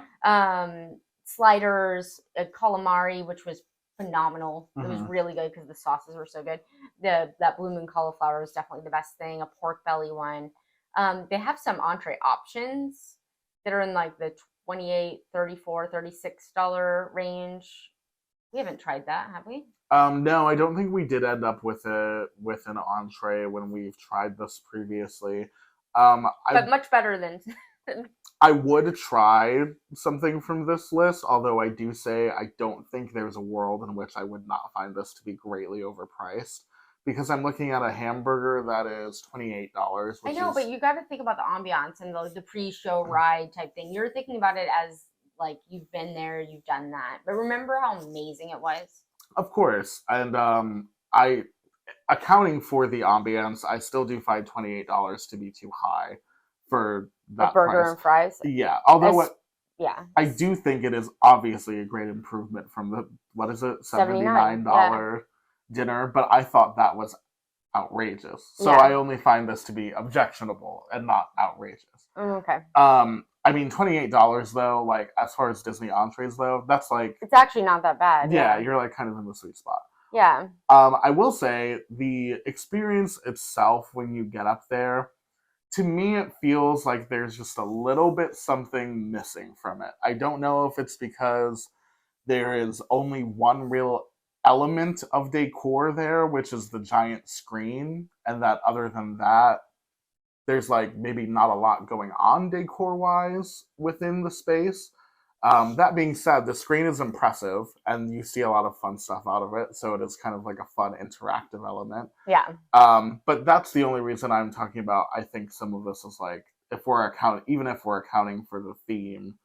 Sliders, calamari, which was phenomenal. It was really good because the sauces were so good. That Blue Moon cauliflower was definitely the best thing. A pork belly one. They have some entree options that are in like the $28, $34, $36 range. We haven't tried that, have we? No, I don't think we did end up with an entree when we've tried this previously. But much better than. I would try something from this list, although I do say I don't think there's a world in which I would not find this to be greatly overpriced. Because I'm looking at a hamburger that is $28. I know, but you got to think about the ambiance and the pre-show ride type thing. You're thinking about it as like you've been there, you've done that. But remember how amazing it was? Of course, and I accounting for the ambiance, I still do find $28 to be too high for that a burger price. And fries. Yeah, although yeah, I do think it is obviously a great improvement from the what is it $79 dinner, but I thought that was outrageous. So I only find this to be objectionable and not outrageous. Okay. I mean, $28 though, like as far as Disney entrees though, that's like it's actually not that bad. Yeah, you're like kind of in the sweet spot. Yeah. I will say the experience itself when you get up there, to me, it feels like there's just a little bit something missing from it. I don't know if it's because there is only one real element of decor there, which is the giant screen, and that other than that, there's like maybe not a lot going on decor wise within the space. That being said, the screen is impressive and you see a lot of fun stuff out of it, so it is kind of like a fun interactive element. Yeah. But that's the only reason I'm talking about. I think some of this is like even if we're accounting for the theme,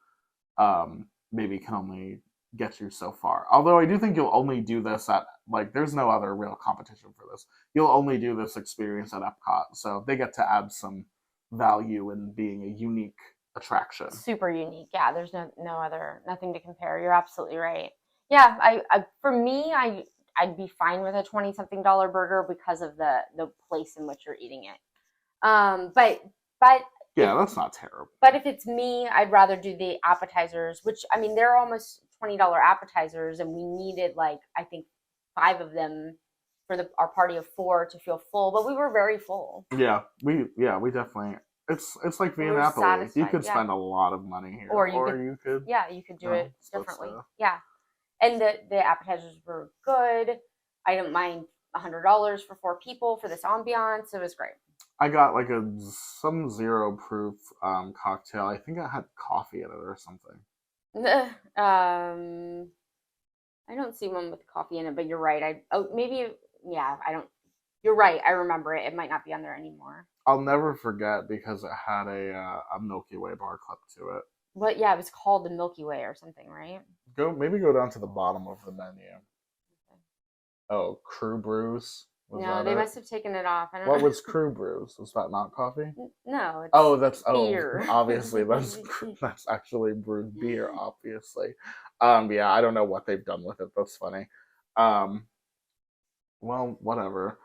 maybe can only get you so far. Although I do think you'll only do this at like there's no other real competition for this. You'll only do this experience at Epcot, so they get to add some value in being a unique attraction. Super unique. Yeah, there's nothing to compare. You're absolutely right. Yeah, I for me, I'd be fine with a 20-something dollar burger because of the place in which you're eating it. But yeah, that's not terrible. But if it's me, I'd rather do the appetizers, which I mean they're almost $20 appetizers, and we needed like I think 5 of them for our party of 4 to feel full, but we were very full. Yeah, we definitely. It's like being Napoli. You could spend a lot of money here, or you could do it differently. Yeah, and the appetizers were good. I don't mind $100 for 4 people for this ambiance. It was great. I got like some zero proof cocktail. I think it had coffee in it or something. I don't see one with coffee in it, but you're right. You're right. I remember it. It might not be on there anymore. I'll never forget because it had a Milky Way bar clipped to it. Well, yeah, it was called the Milky Way or something, right? Maybe go down to the bottom of the menu. Okay. Oh, Crew Brews. No, they must have taken it off. What was Crew Brews? Was that not coffee? No. It's beer. Obviously that's actually brewed beer. Obviously, yeah. I don't know what they've done with it. That's funny. Well, whatever.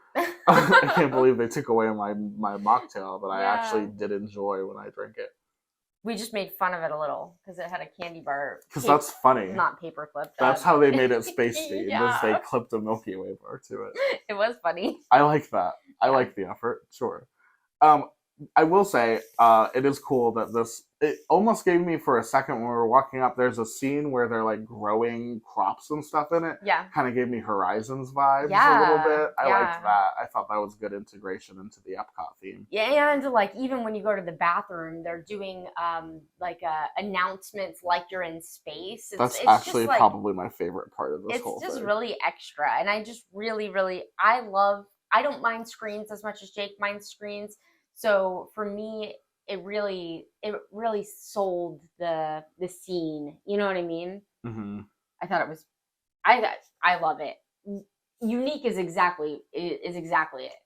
I can't believe they took away my mocktail that I actually did enjoy when I drank it. We just made fun of it a little because it had a candy bar. Because that's funny. Not paper clipped. That's how they made it space themed. Yeah. They clipped a Milky Way bar to it. It was funny. I like that. I like the effort. Sure. I will say, it is cool that it almost gave me for a second when we were walking up, there's a scene where they're like growing crops and stuff in it. Yeah. Kind of gave me Horizons vibes a little bit. I liked that. I thought that was good integration into the Epcot theme. Yeah, and like even when you go to the bathroom, they're doing announcements like you're in space. That's actually probably my favorite part of this whole thing. It's just really extra. And I just really, really, I don't mind screens as much as Jake minds screens. So for me, it really sold the scene. You know what I mean? Mm-hmm. I thought it was, I love it. Unique is exactly it.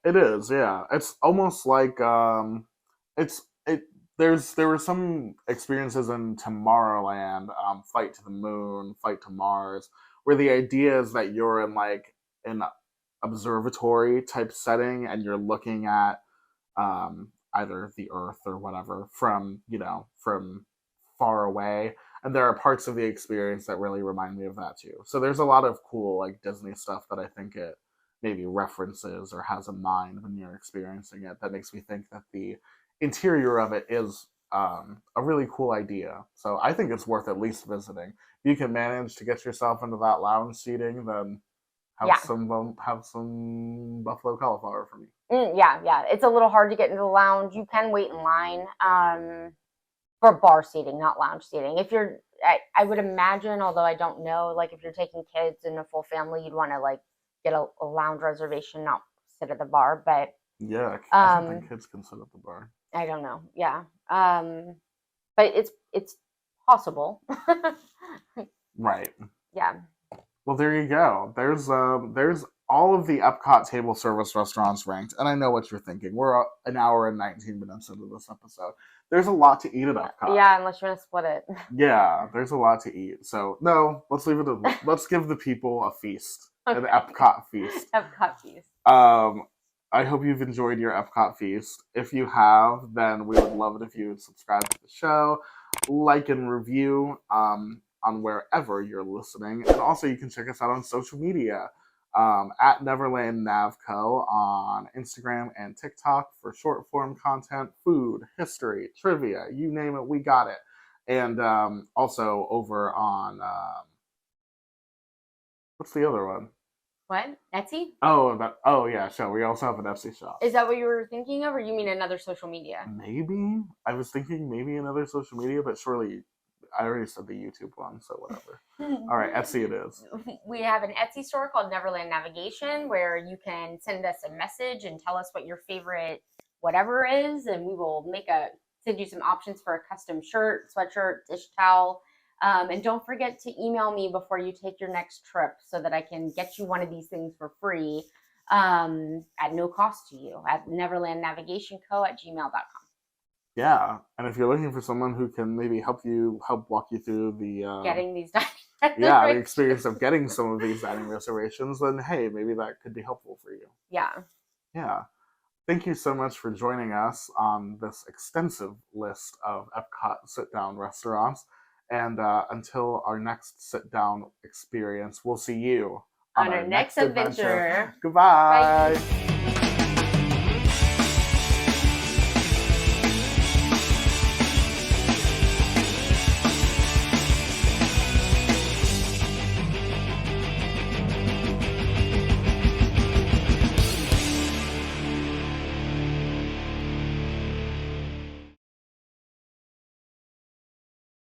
It is, yeah. It's almost like there were some experiences in Tomorrowland, Flight to the Moon, Flight to Mars, where the idea is that you're in like an observatory type setting and you're looking at either the Earth or whatever from far away, and there are parts of the experience that really remind me of that too. So there's a lot of cool like Disney stuff that I think it maybe references or has in mind when you're experiencing it that makes me think that the interior of it is a really cool idea. So I think it's worth at least visiting. If you can manage to get yourself into that lounge seating, then have some buffalo cauliflower for me. Yeah. It's a little hard to get into the lounge. You can wait in line for bar seating, not lounge seating. If you're, I would imagine, although I don't know, like if you're taking kids and a full family, you'd want to like get a lounge reservation, not sit at the bar. But yeah, I don't think kids can sit at the bar. I don't know. Yeah, but it's possible. Right. Yeah. Well, there you go. There's all of the Epcot table service restaurants ranked, and I know what you're thinking. We're an hour and 19 minutes into this episode. There's a lot to eat at Epcot. Yeah, unless you want to split it. Yeah, there's a lot to eat. So no, let's leave it. Let's give the people a feast, an Epcot feast. Epcot feast. I hope you've enjoyed your Epcot feast. If you have, then we would love it if you would subscribe to the show, like and review on wherever you're listening. And also you can check us out on social media at Neverland Navco on Instagram and TikTok for short form content, food, history, trivia, you name it, we got it. And also over on, what's the other one? What? Etsy? Oh yeah, sure. We also have an Etsy shop. Is that what you were thinking of, or you mean another social media? Maybe. I was thinking maybe another social media, but surely I already said the YouTube one, so whatever. All right, Etsy it is. We have an Etsy store called Neverland Navigation where you can send us a message and tell us what your favorite whatever is, and we will send you some options for a custom shirt, sweatshirt, dish towel. And don't forget to email me before you take your next trip so that I can get you one of these things for free at no cost to you at neverlandnavigationco@gmail.com. Yeah, and if you're looking for someone who can maybe help walk you through the getting these dining the experience of getting some of these dining reservations, then hey, maybe that could be helpful for you. Yeah. Thank you so much for joining us on this extensive list of Epcot sit-down restaurants. And until our next sit-down experience, we'll see you on our next adventure. Goodbye. Bye.